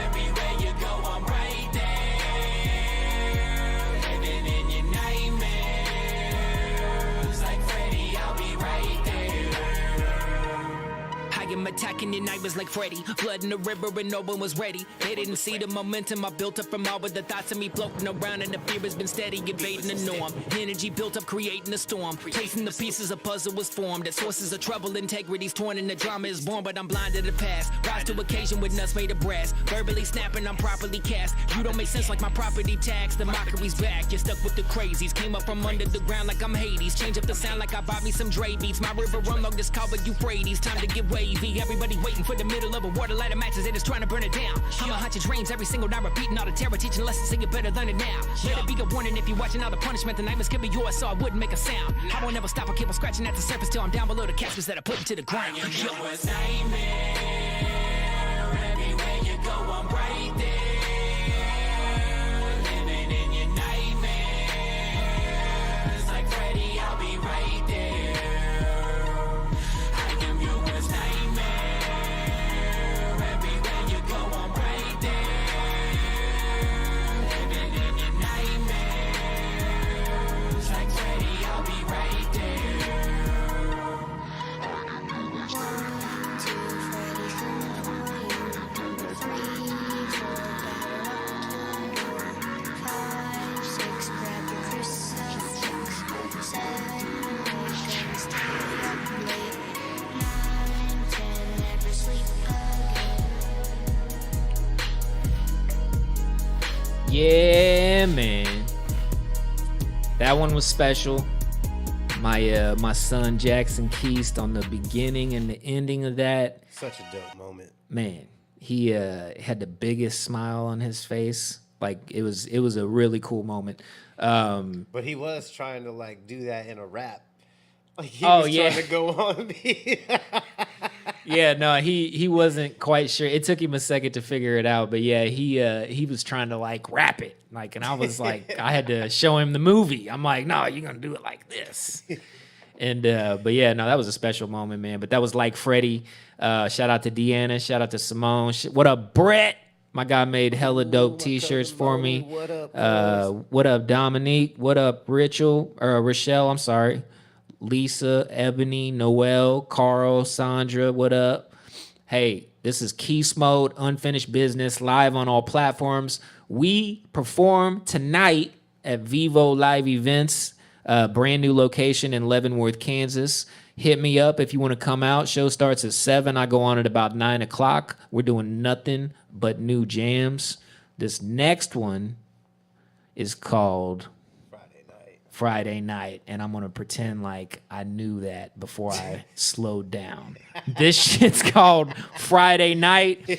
Everywhere you go, I'm right there. Living in your nightmares. Like your night was like Freddy. Blood in the river and no one was ready. They didn't see the momentum I built up from all of the thoughts of me floating around, and the fear has been steady, evading the norm. Energy built up, creating a storm. Tracing the pieces, a puzzle was formed. That sources of trouble, integrity's torn, and the drama is born. But I'm blind to the past. Rise to occasion with nuts made of brass. Verbally snapping, I'm properly cast. You don't make sense like my property tax. The mockery's back. You're stuck with the crazies. Came up from under the ground like I'm Hades. Change up the sound like I bought me some Dre beats. My river run long discovered Euphrates. Time to get wavy. Everybody waiting for the middle of a water lighter matches. It is trying to burn it down. I'ma hunt your dreams every single night, repeating all the terror, teaching lessons, so you better learn it now. Let it be a warning if you're watching all the punishment. The nightmares could be yours, so I wouldn't make a sound. I won't ever stop. I keep on scratching at the surface till I'm down below the caskets that I put into the ground. I am your worst nightmare. Everywhere you go, I'm right there. Living in your nightmares. Like Freddy, I'll be right there. I am your worst nightmare. Everywhere you go, I'm right there. Living in your nightmares. Like Freddy, I'll be right there. Yeah, man. That one was special. My son Jackson Keast on the beginning and the ending of that. Such a dope moment. Man, he had the biggest smile on his face. Like it was a really cool moment. But he was trying to like do that in a rap. Like he Oh, was yeah. trying to go on. Yeah, no, he wasn't quite sure. It took him a second to figure it out, but yeah, he was trying to like rap it, like, and I was like, I had to show him the movie. I'm like, no, you're gonna do it like this. And but yeah, no, that was a special moment, man. But that was like Freddie. Shout out to Deanna. Shout out to Simone. What up, Brett? My guy made hella dope T-shirts for me. What up, What up, Dominique? What up, Rochelle? I'm sorry. Lisa, Ebony, Noel, Carl, Sandra, what up? Hey, this is Keast Mode, Unfinished Business, live on all platforms. We perform tonight at Vivo Live Events, brand new location in Leavenworth, Kansas. Hit me up if you want to come out. Show starts at 7. I go on at about 9 o'clock. We're doing nothing but new jams. This next one is called Friday night, and I'm gonna pretend like I knew that before I slowed down. This shit's called Friday Night.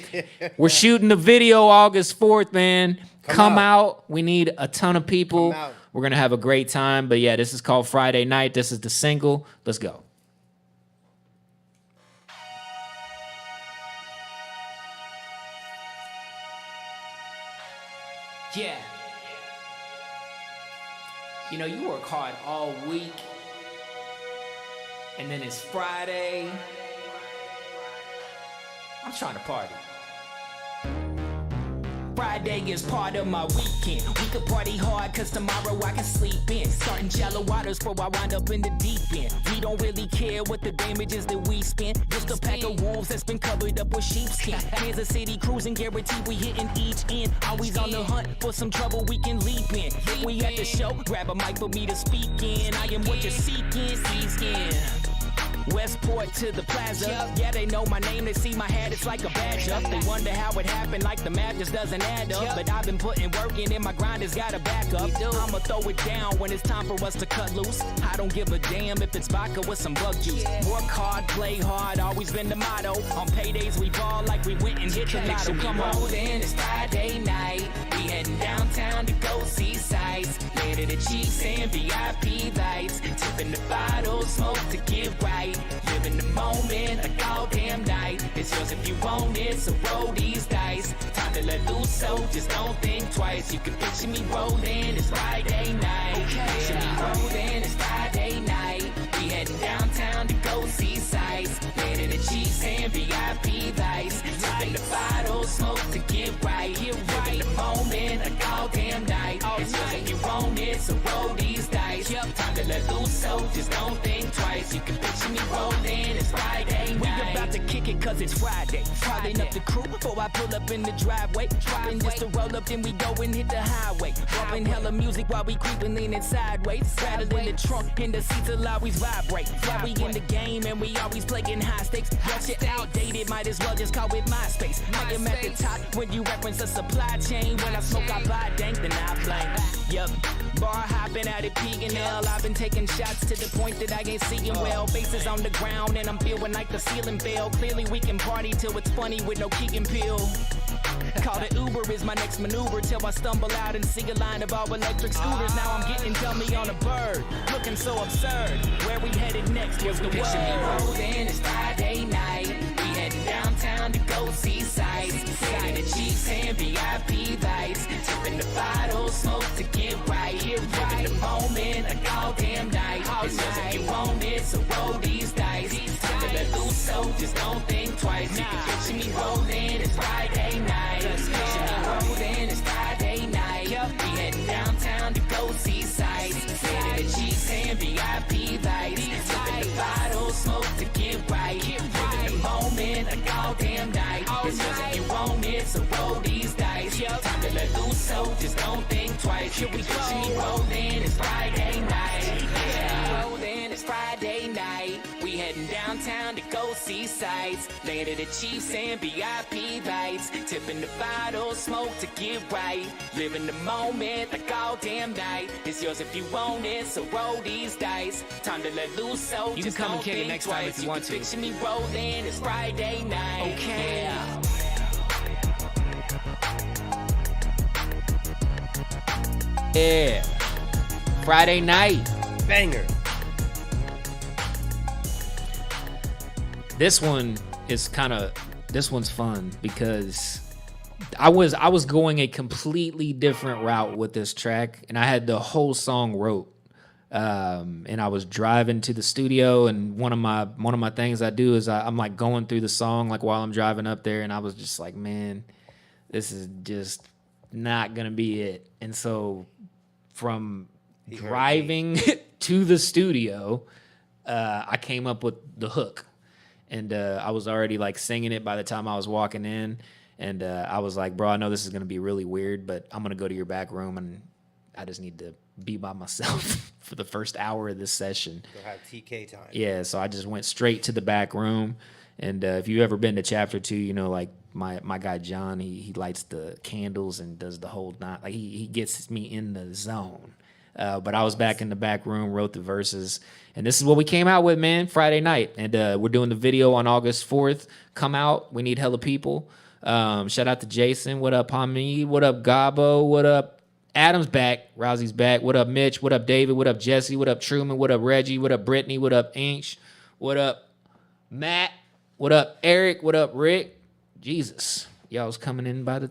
We're shooting the video August 4th, man. Come out. We need a ton of people. We're gonna have a great time. But yeah, this is called Friday Night. This is the single. Let's go. Yeah. You know, you work hard all week, and then it's Friday. I'm trying to party. Friday is part of my weekend. We could party hard, cause tomorrow I can sleep in. Starting shallow waters before I wind up in the deep end. We don't really care what the damage is that we spend. Just a pack of wolves that's been covered up with sheepskin. Kansas City cruising, guaranteed we hitting each end. Always on the hunt for some trouble we can leap in. If we at the show, grab a mic for me to speak in. I am what you're seeking, seeking. Westport to the plaza. Yeah, they know my name, they see my hat, it's like a badge up. They wonder how it happened, like the math just doesn't add up. But I've been putting work in and my grind has got a back up. I'ma throw it down when it's time for us to cut loose. I don't give a damn if it's vodka with some bug juice. Work hard, play hard, always been the motto. On paydays we ball like we went and hit the lotto. Come on, it's Friday night. We heading downtown to go see sights. Later the Chiefs and VIP lights. Tipping the bottles, smoke to get right. Living the moment, a goddamn night. It's yours if you want it, so roll these dice. Time to let loose, so just don't think twice. You can picture me rolling, it's Friday night. Picture me rolling, it's Friday night. We heading downtown to go see sights. Later the Chiefs and VIP lights. Tipping the bottles, smoke to get right. Living the moment, a goddamn night. It's yours if you want it, so roll these dice. Time to let let loose, so just don't think twice. You can picture me rolling, it's Friday night. We about to kick it cause it's Friday. Calling up the crew before I pull up in the driveway. Dropping just to roll up, then we go and hit the highway. Bumping hella music while we creeping, leaning sideways. Rattling the trunk and the seats will always vibrate. Yeah, we in the game and we always playing high stakes. That shit outdated, might as well just call it MySpace. I am at the top when you reference a supply chain. When I smoke, I buy dank, then I flame. Yup, bar hopping out at Pegan L. I've been taking shots to the point that I ain't seeing well. Faces on the ground and I'm feeling like the ceiling fell. Clearly we can party till it's funny with no Keegan pill. Call it Uber is my next maneuver till I stumble out and see a line of all electric scooters. Now I'm getting dummy on a bird, looking so absurd. Where we headed next was the word. Picture me rolling, it's Friday night. We heading downtown to go see sights. Sitting the Chiefs and VIP lights. Tipping the bottle, smoke to get right. Living the moment like all damn night. It's just if you want it, so roll these dice. Time to let loose, so just don't think twice. You can picture me rolling, it's Friday night. Picture me rolling, it's Friday night. We heading downtown to go see sights. Sitting the Chiefs and VIP lights. Tipping the bottle, smoke to get right. Living the moment like all damn night. It's just if you want it, so roll these dice. Time to let loose, so just don't think twice. Here we picture me rolling, it's Friday night. Yeah, rolling, it's Friday night. We heading downtown to go see sights. Later the Chiefs and VIP lights. Tipping the bottle, smoke to get right. Living the moment like all damn night. It's yours if you want it, so roll these dice. Time to let loose, so You just can come don't and kick it think next time twice. if you want to. Picture me rolling, it's Friday night. Okay. Yeah. Yeah. Friday night. Banger. This one is this one's fun because I was going a completely different route with this track, and I had the whole song wrote. And I was driving to the studio, and one of my things I do is I'm like going through the song like while I'm driving up there, and I was just like, man, this is just not gonna be it. And so from driving to the studio, I came up with the hook, and I was already like singing it by the time I was walking in, and I was like, bro, I know this is gonna be really weird, but I'm gonna go to your back room and I just need to be by myself for the first hour of this session. Go have TK time. Yeah, so I just went straight to the back room. And if you've ever been to chapter 2, you know, like my guy John, he lights the candles and does the whole night. Like he gets me in the zone. But I was back in the back room, wrote the verses, and this is what we came out with, man, Friday night. And we're doing the video on August 4th. Come out. We need hella people. Shout out to Jason. What up, Hamid? What up, Gabo? What up? Adam's back. Rousey's back. What up, Mitch? What up, David? What up, Jesse? What up, Truman? What up, Reggie? What up, Brittany? What up, Inch? What up, Matt? What up, Eric? What up, Rick? Jesus, y'all's coming in by the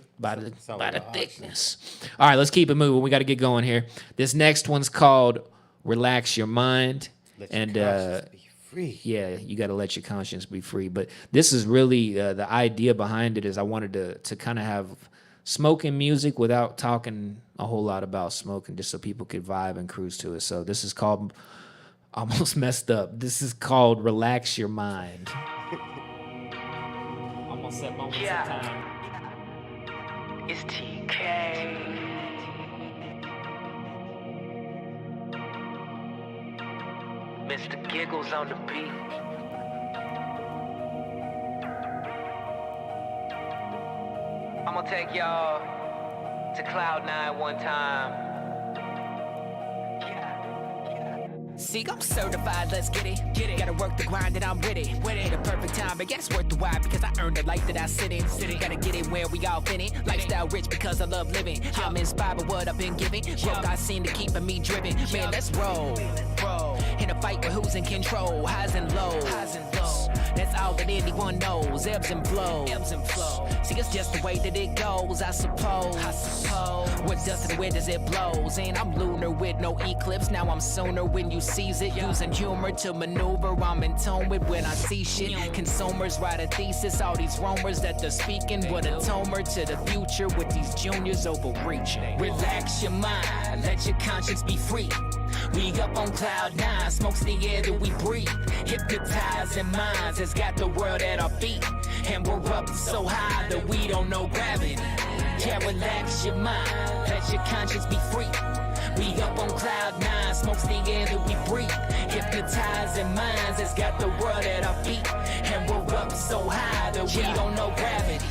thickness. All right, let's keep it moving. We got to get going here. This next one's called "Relax Your Mind," Let your conscience be free. Yeah, you got to let your conscience be free. But this is really the idea behind it is I wanted to kind of have smoking music without talking a whole lot about smoking, just so people could vibe and cruise to it. So this is called, almost messed up, this is called Relax Your Mind. Almost set moments of time. It's TK. Mr. Giggles on the beat. I'm gonna take y'all to Cloud9 one time. See, I'm certified, let's get it. Gotta work the grind and I'm with it. The perfect time, but yeah, it's worth the while because I earned the life that I sit in. Gotta get it where we all fit in. Lifestyle rich because I love living. I'm inspired by what I've been given. Broke, I seem to keep me driven. Man, let's roll. In a fight with who's in control. Highs and lows. That's all that anyone knows. Ebbs and flows. See, it's just the way that it goes, I suppose. What dust and where does it blows? And I'm lunar with no eclipse. Now I'm sooner when you seize it. Using humor to maneuver. I'm in tune with when I see shit. Consumers write a thesis. All these rumors that they're speaking. What a tomer to the future with these juniors overreaching. Relax your mind. Let your conscience be free. We up on cloud nine, smoke's the air that we breathe. Hypnotizing minds has got the world at our feet. And we're up so high that we don't know gravity. Yeah, relax your mind, let your conscience be free. We up on cloud nine, smoke's the air that we breathe. Hypnotizing minds has got the world at our feet. And we're up so high that we don't know gravity.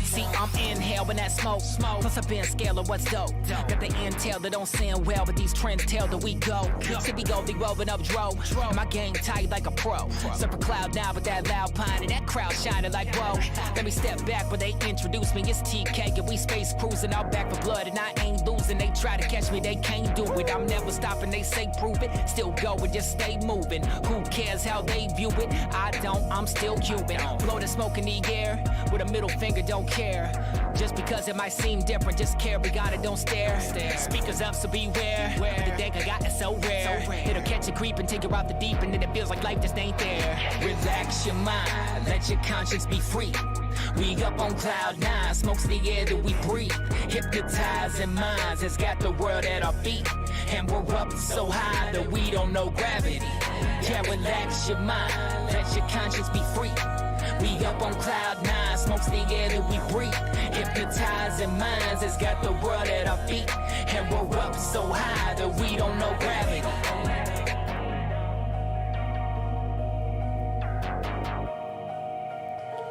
See, I'm inhaling that smoke. Plus I've been scared of what's dope. Got the intel that don't sound well, but these trends tell that we go. City Goldie rolling up dro. My game tight like a pro. Surfer cloud now with that loud pine and that crowd shining like whoa. Let me step back when they introduce me. It's TK and we space cruising out back for blood and I ain't losing. They try to catch me, they can't do it. I'm never stopping, they say prove it. Still going, just stay moving. Who cares how they view it? I don't, I'm still Cuban. Blow the smoke in the air with a middle finger, don't care. Just because it might seem different, just care, we got it, don't stare. Speakers up, so beware. The deck I got is so rare. It'll catch you creeping, take you out the deep, and then it feels like life just ain't there. Relax your mind, let your conscience be free. We up on cloud nine, smoke's the air that we breathe. Hypnotizing minds has got the world at our feet. And we're up so high that we don't know gravity. Yeah, relax your mind, let your conscience be free. We up on cloud nine, smoke's the air that we breathe. Hypnotizing minds has got the world at our feet. And we're up so high that we don't know gravity.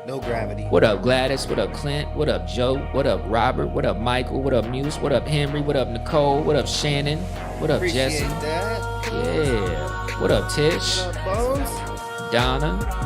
No gravity. What up, Gladys? What up, Clint? What up, Joe? What up, Robert? What up, Michael? What up, Muse? What up, Henry? What up, Nicole? What up, Shannon? What up, Appreciate Jesse? that. Yeah. What up, Tish? What up, Bones? Donna?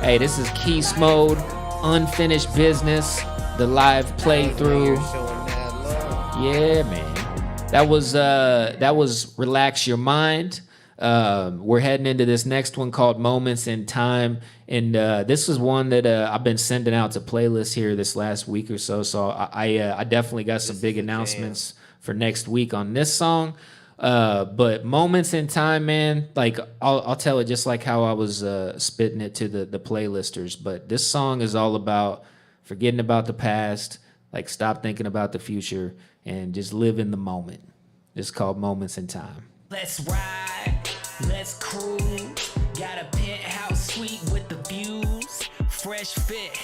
Hey, this is Keast Mode, Unfinished Business, the live playthrough. You're showing mad love. Yeah, man. That was Relax Your Mind. We're heading into this next one called Moments in Time. And this is one that I've been sending out to playlists here this last week or so. So I definitely got some big announcements for next week on this song. But Moments in Time, man, like I'll tell it just like how I was spitting it to the playlisters. But this song is all about forgetting about the past, like stop thinking about the future and just live in the moment. It's called Moments in Time. Let's ride, let's cruise. Got a penthouse suite with the views. Fresh fit,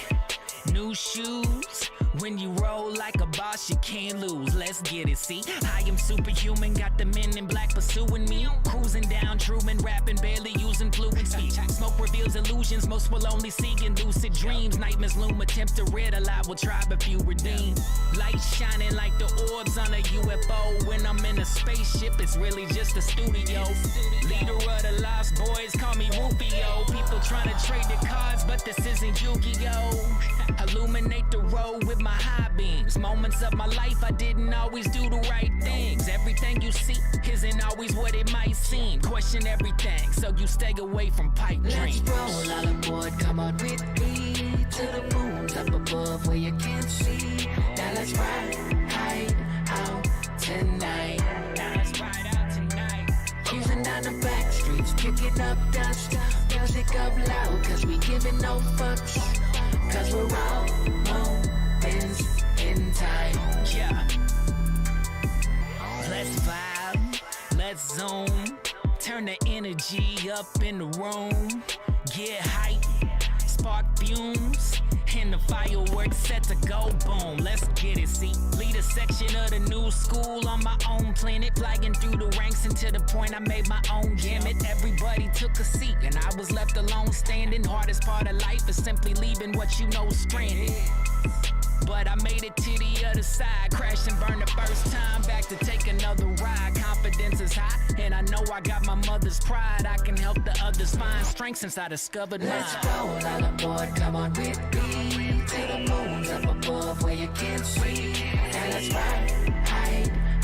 new shoes. When you roll like a boss, you can't lose. Let's get it, see? I am superhuman, got the men in black pursuing me. Cruising down Truman, rapping, barely using fluent speech. Smoke reveals illusions, most will only see in lucid dreams. Nightmares loom, attempts to rid a lie will try but few redeem. Light shining like the orbs on a UFO. When I'm in a spaceship, it's really just a studio. Leader of the Lost Boys, call me Rufio. People trying to trade the cards, but this isn't Yu-Gi-Oh! Illuminate the road with my high beams. Moments of my life I didn't always do the right things. Everything you see isn't always what it might seem. Question everything, so you stay away from pipe dreams. Let's roll all aboard, come on with me to the moons up above where you can't see. Now let's ride out tonight. Now let's ride out tonight. Cruising down the back streets, kicking up dust. Music up loud, cause we giving no fucks. Cause we're all moments in time. Yeah. Let's vibe, let's zoom. Turn the energy up in the room. Get hype, spark fumes. And the fireworks set to go boom. Let's get it, see. Lead a section of the new school on my own planet. Flying through the ranks and to the point I made my own gimmick. Everybody took a seat and I was left alone standing. Hardest part of life is simply leaving what you know stranded. But I made it to the other side. Crash and burn the first time. Back to take another ride. Confidence is high. And I know I got my mother's pride. I can help the others find strength since I discovered mine. Let's roll all aboard, come on with me to the moons up above where you can't see. Now let's ride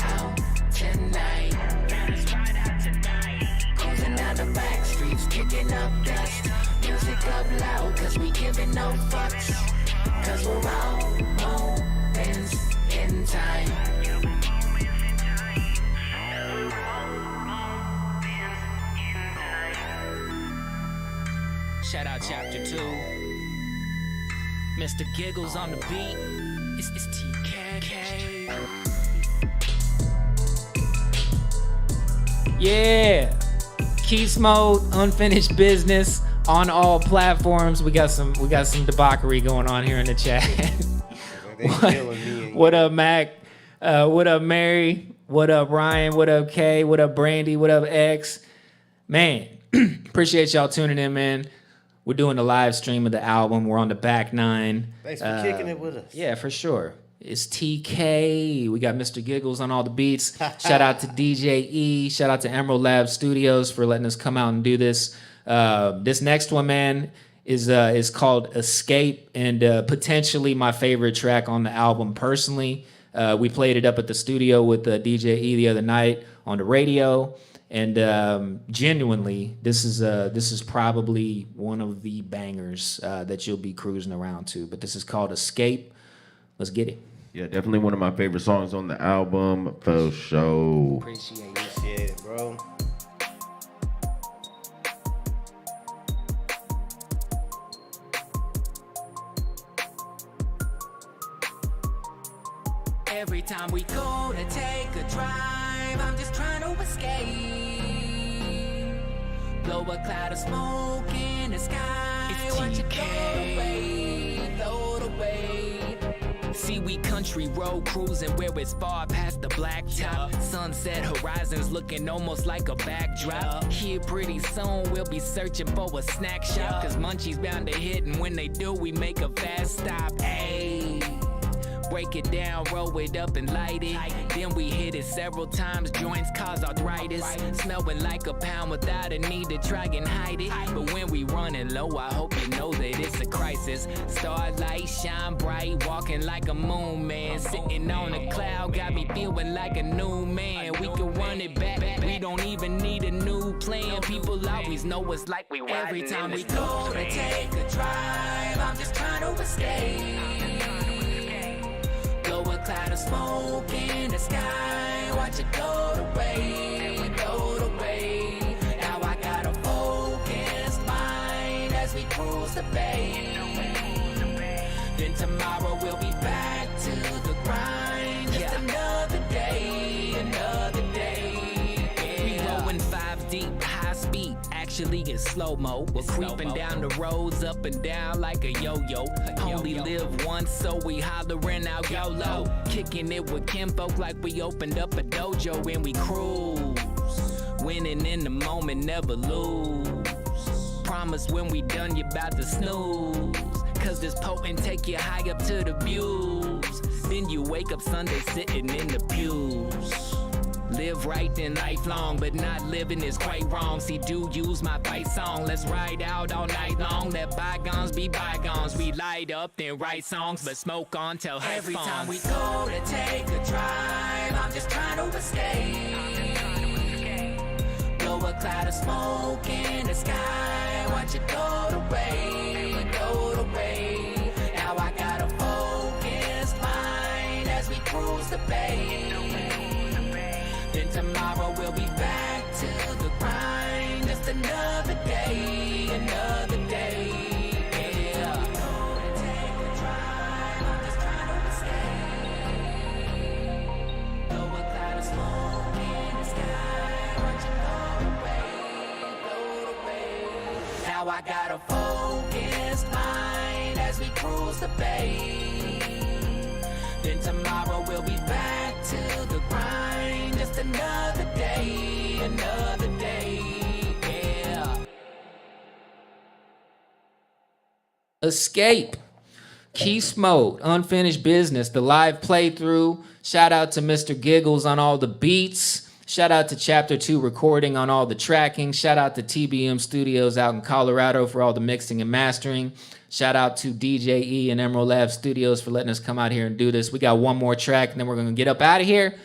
out tonight. Now let's ride out tonight. Cruising down the back streets, kicking up dust. Music up loud, cause we giving no fucks. Cause we're all moments in time. Shout out chapter 2. Mr. Giggles on the beat. It's TK. Yeah. Keast Mode, Unfinished Business on all platforms. We got some debauchery going on here in the chat. They killing me. What up, Mac? What up, Mary? What up, Ryan? What up, Kay? What up, Brandy? What up, X? Man, appreciate y'all tuning in, man. We're doing the live stream of the album. We're on the back nine. Thanks for kicking it with us. Yeah, for sure. It's TK. We got Mr. Giggles on all the beats. Shout out to DJ E. Shout out to Emerald Lab Studios for letting us come out and do this. This next one, man, is called Escape, and potentially my favorite track on the album personally. We played it up at the studio with DJ E the other night on the radio, and genuinely, this is probably one of the bangers that you'll be cruising around to. But this is called Escape. Let's get it. Yeah, definitely one of my favorite songs on the album, for sure. Appreciate it, bro. Every time we go to take a drive, I'm just trying to escape. Blow a cloud of smoke in the sky. It's watch it float away. See, we country road cruising where it's far past the blacktop. Sunset horizons looking almost like a backdrop. Here pretty soon we'll be searching for a snack shop, cause Munchie's bound to hit, and when they do, we make a fast stop. Ayy. Break it down, roll it up and light it. Then we hit it several times, joints cause arthritis. Smelling like a pound without a need to try and hide it. But when we running low, I hope you know that it's a crisis. Starlight shine bright, walking like a moon man. Sitting on a cloud, got me feeling like a new man. We can run it back, we don't even need a new plan. People always know us like we riding. Every time we go to take a drive, I'm just trying to escape. Blow a cloud of smoke in the sky, watch it go away, go away. Now I got a focused mind as we cruise the bay. Then tomorrow we'll be back to the grind. Just another day, another day. We going 5 deep, high speed, actually in slow-mo. We're creeping down the roads, up and down like a yo-yo. Only live once, so we hollering out YOLO. Kicking it with kinfolk like we opened up a dojo and we cruise. Winning in the moment, never lose. Promise when we done, you bout to snooze. Cause this potent take you high up to the views. Then you wake up Sunday sitting in the pews. Live right then lifelong, but not living is quite wrong. See, do use my fight song. Let's ride out all night long. Let bygones be bygones. We light up then write songs, but smoke on till every time we go to take a drive, I'm just trying to escape. Blow a cloud of smoke in the sky, watch it go away, go away. Now I got a focused mind as we cruise the bay. Then tomorrow we'll be back to the grind. Just another day, another day. Yeah. Gonna take a drive. I'm just trying to escape. Blow a cloud of smoke in the sky. Watch it go away. Now I got a focused mind as we cruise the bay. Then tomorrow we'll be back to the grind. Just another day, another day, yeah. Escape. Keast Mode, Unfinished Business, the live playthrough. Shout out to Mr. Giggles on all the beats. Shout out to Chapter 2 Recording on all the tracking. Shout out to TBM Studios out in Colorado for all the mixing and mastering. Shout out to DJ E and Emerald Lab Studios for letting us come out here and do this. We got one more track and then we're going to get up out of here.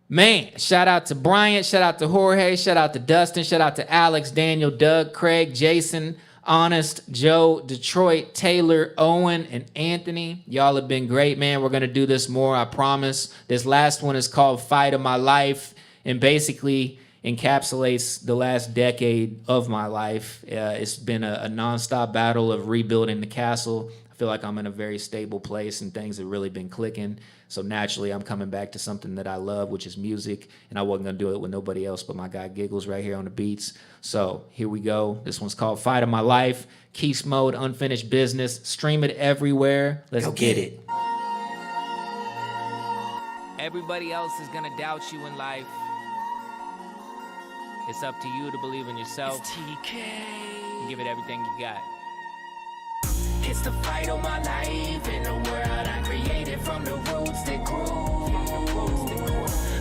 Man, shout out to Bryant. Shout out to Jorge. Shout out to Dustin. Shout out to Alex, Daniel, Doug, Craig, Jason, Honest, Joe, Detroit, Taylor, Owen, and Anthony. Y'all have been great, man. We're going to do this more, I promise. This last one is called Fight of My Life and basically encapsulates the last decade of my life. It's been a nonstop battle of rebuilding the castle. feel like I'm in a very stable place and things have really been clicking. So naturally, I'm coming back to something that I love, which is music. And I wasn't going to do it with nobody else but my guy Giggles right here on the beats. So here we go. This one's called Fight of My Life. Keast Mode, Unfinished Business. Stream it everywhere. Let's get it. Everybody else is gonna doubt you in life. It's up to you to believe in yourself. It's TK. And give it everything you got. It's the fight of my life in the world I created from the roots that grew.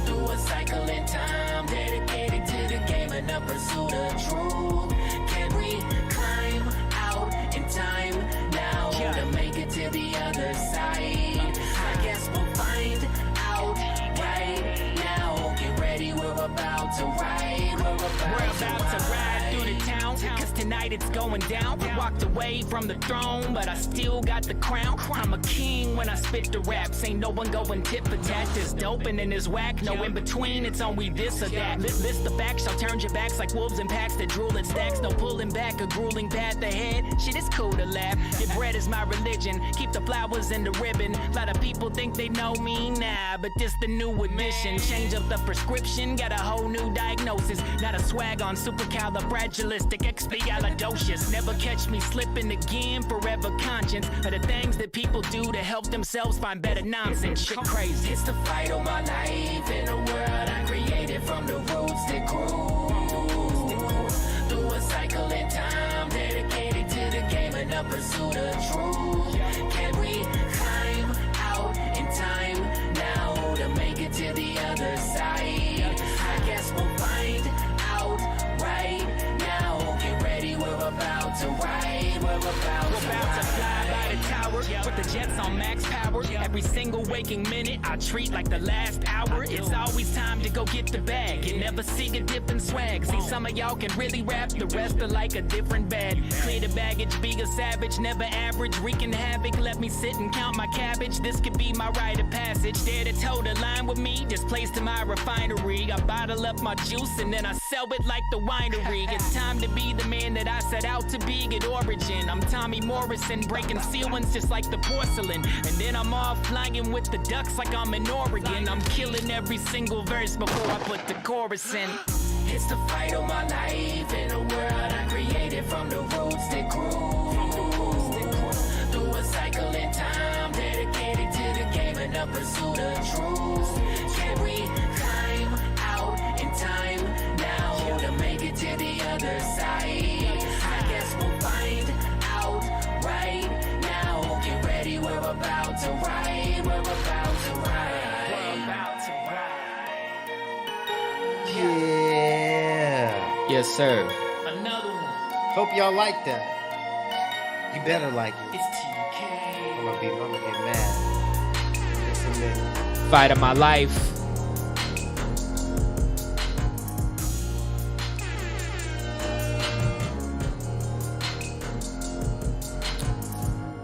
Through a cycle in time, dedicated to the game and the pursuit of truth. Can we climb out in time now to make it to the other side? I guess we'll find out right now. Get ready, we're about to ride. We're about to ride through the town, cause tonight it's going down. Walked away from the throne, but I still got the crown. I'm a king when I spit the raps. Ain't no one going tit for tat. This dope and then this whack. No in between, it's only this or that. List the facts, I'll turn your backs like wolves in packs that drool at stacks. No pulling back, a grueling path ahead. Shit, it's cool to laugh. Your bread is my religion. Keep the flowers in the ribbon. A lot of people think they know me, nah, but this the new admission. Change up the prescription, got a whole new diagnosis. Not a swag on supercalifragilisticexpialidocious. Never catch me slipping again, forever conscious of the things that people do to help themselves find better nonsense. Shit crazy. It's the fight of my life in a world I created from the roots that grew. Through a cycle in time, dedicated to the game and the pursuit of truth. Can we climb out in time now to make it to the other side? I guess we'll find out right now. Get ready, we're about to ride. We're about to fly by the tower with the jets on max power. Every single waking minute I treat like the last hour. It's always time to go get the bag. You never see a different swag. See, some of y'all can really rap, the rest are like a different bag. Clear the baggage, be a savage, never average, wreaking havoc. Let me sit and count my cabbage. This could be my rite of passage. Dare to toe the line with me, just placed in my refinery. I bottle up my juice and then I sell it like the winery. It's time to be the man that I set out to be at origin. I'm Tommy Morrison, breaking ceilings just like the porcelain. And then I'm off flying with the ducks like I'm in Oregon. I'm killing every single verse before I put the chorus in. It's the fight of my life in a world I created from the roots that grew. Through a cycle in time, dedicated to the game and the pursuit of truth. Can we climb out in time now to make it to the other side? I guess we'll find out right now. Get ready, we're about to ride. We're about to ride. We're about to ride. Yeah. Yes, sir. Another one. Hope y'all like that. You better like it. It's TK. I'm gonna get mad. Listen to this. Fight of My Life.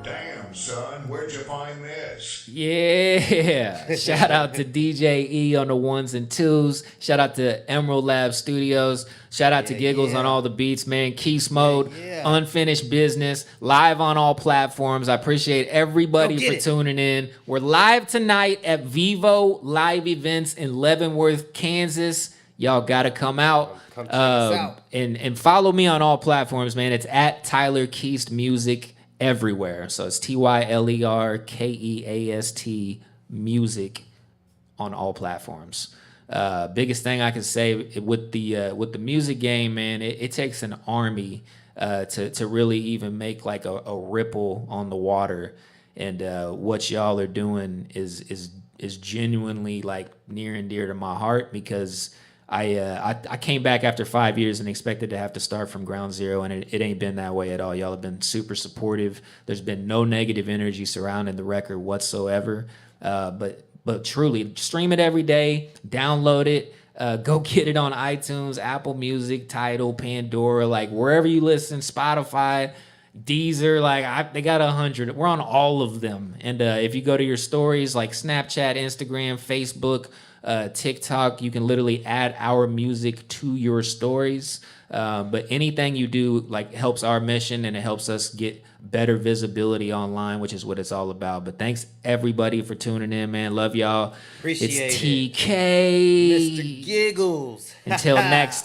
Damn, son, where'd you find this? Yeah. Shout out to DJ E on the ones and twos. Shout out to Emerald Lab Studios. Shout out to Giggles on all the beats, man. Keast Mode, Unfinished Business, live on all platforms. I appreciate everybody for tuning in. We're live tonight at Vivo Live Events in Leavenworth, Kansas. Y'all got to come out. Come check us out. And follow me on all platforms, man. It's at Tyler Keast Music everywhere. So it's TYLERKEAST Music on all platforms. Biggest thing I can say with the music game, man, it takes an army to really even make like a ripple on the water. And what y'all are doing is genuinely like near and dear to my heart, because I came back after 5 years and expected to have to start from ground zero, and it ain't been that way at all. Y'all have been super supportive. There's been no negative energy surrounding the record whatsoever. But truly, stream it every day, download it, go get it on iTunes, Apple Music, Tidal, Pandora, like wherever you listen, Spotify, Deezer, like they got 100. We're on all of them. And if you go to your stories like Snapchat, Instagram, Facebook, TikTok, you can literally add our music to your stories. But anything you do like helps our mission, and it helps us get better visibility online, which is what it's all about. But thanks everybody for tuning in, man. Love y'all. Appreciate it's it. TK. Mr. Giggles. Until next time.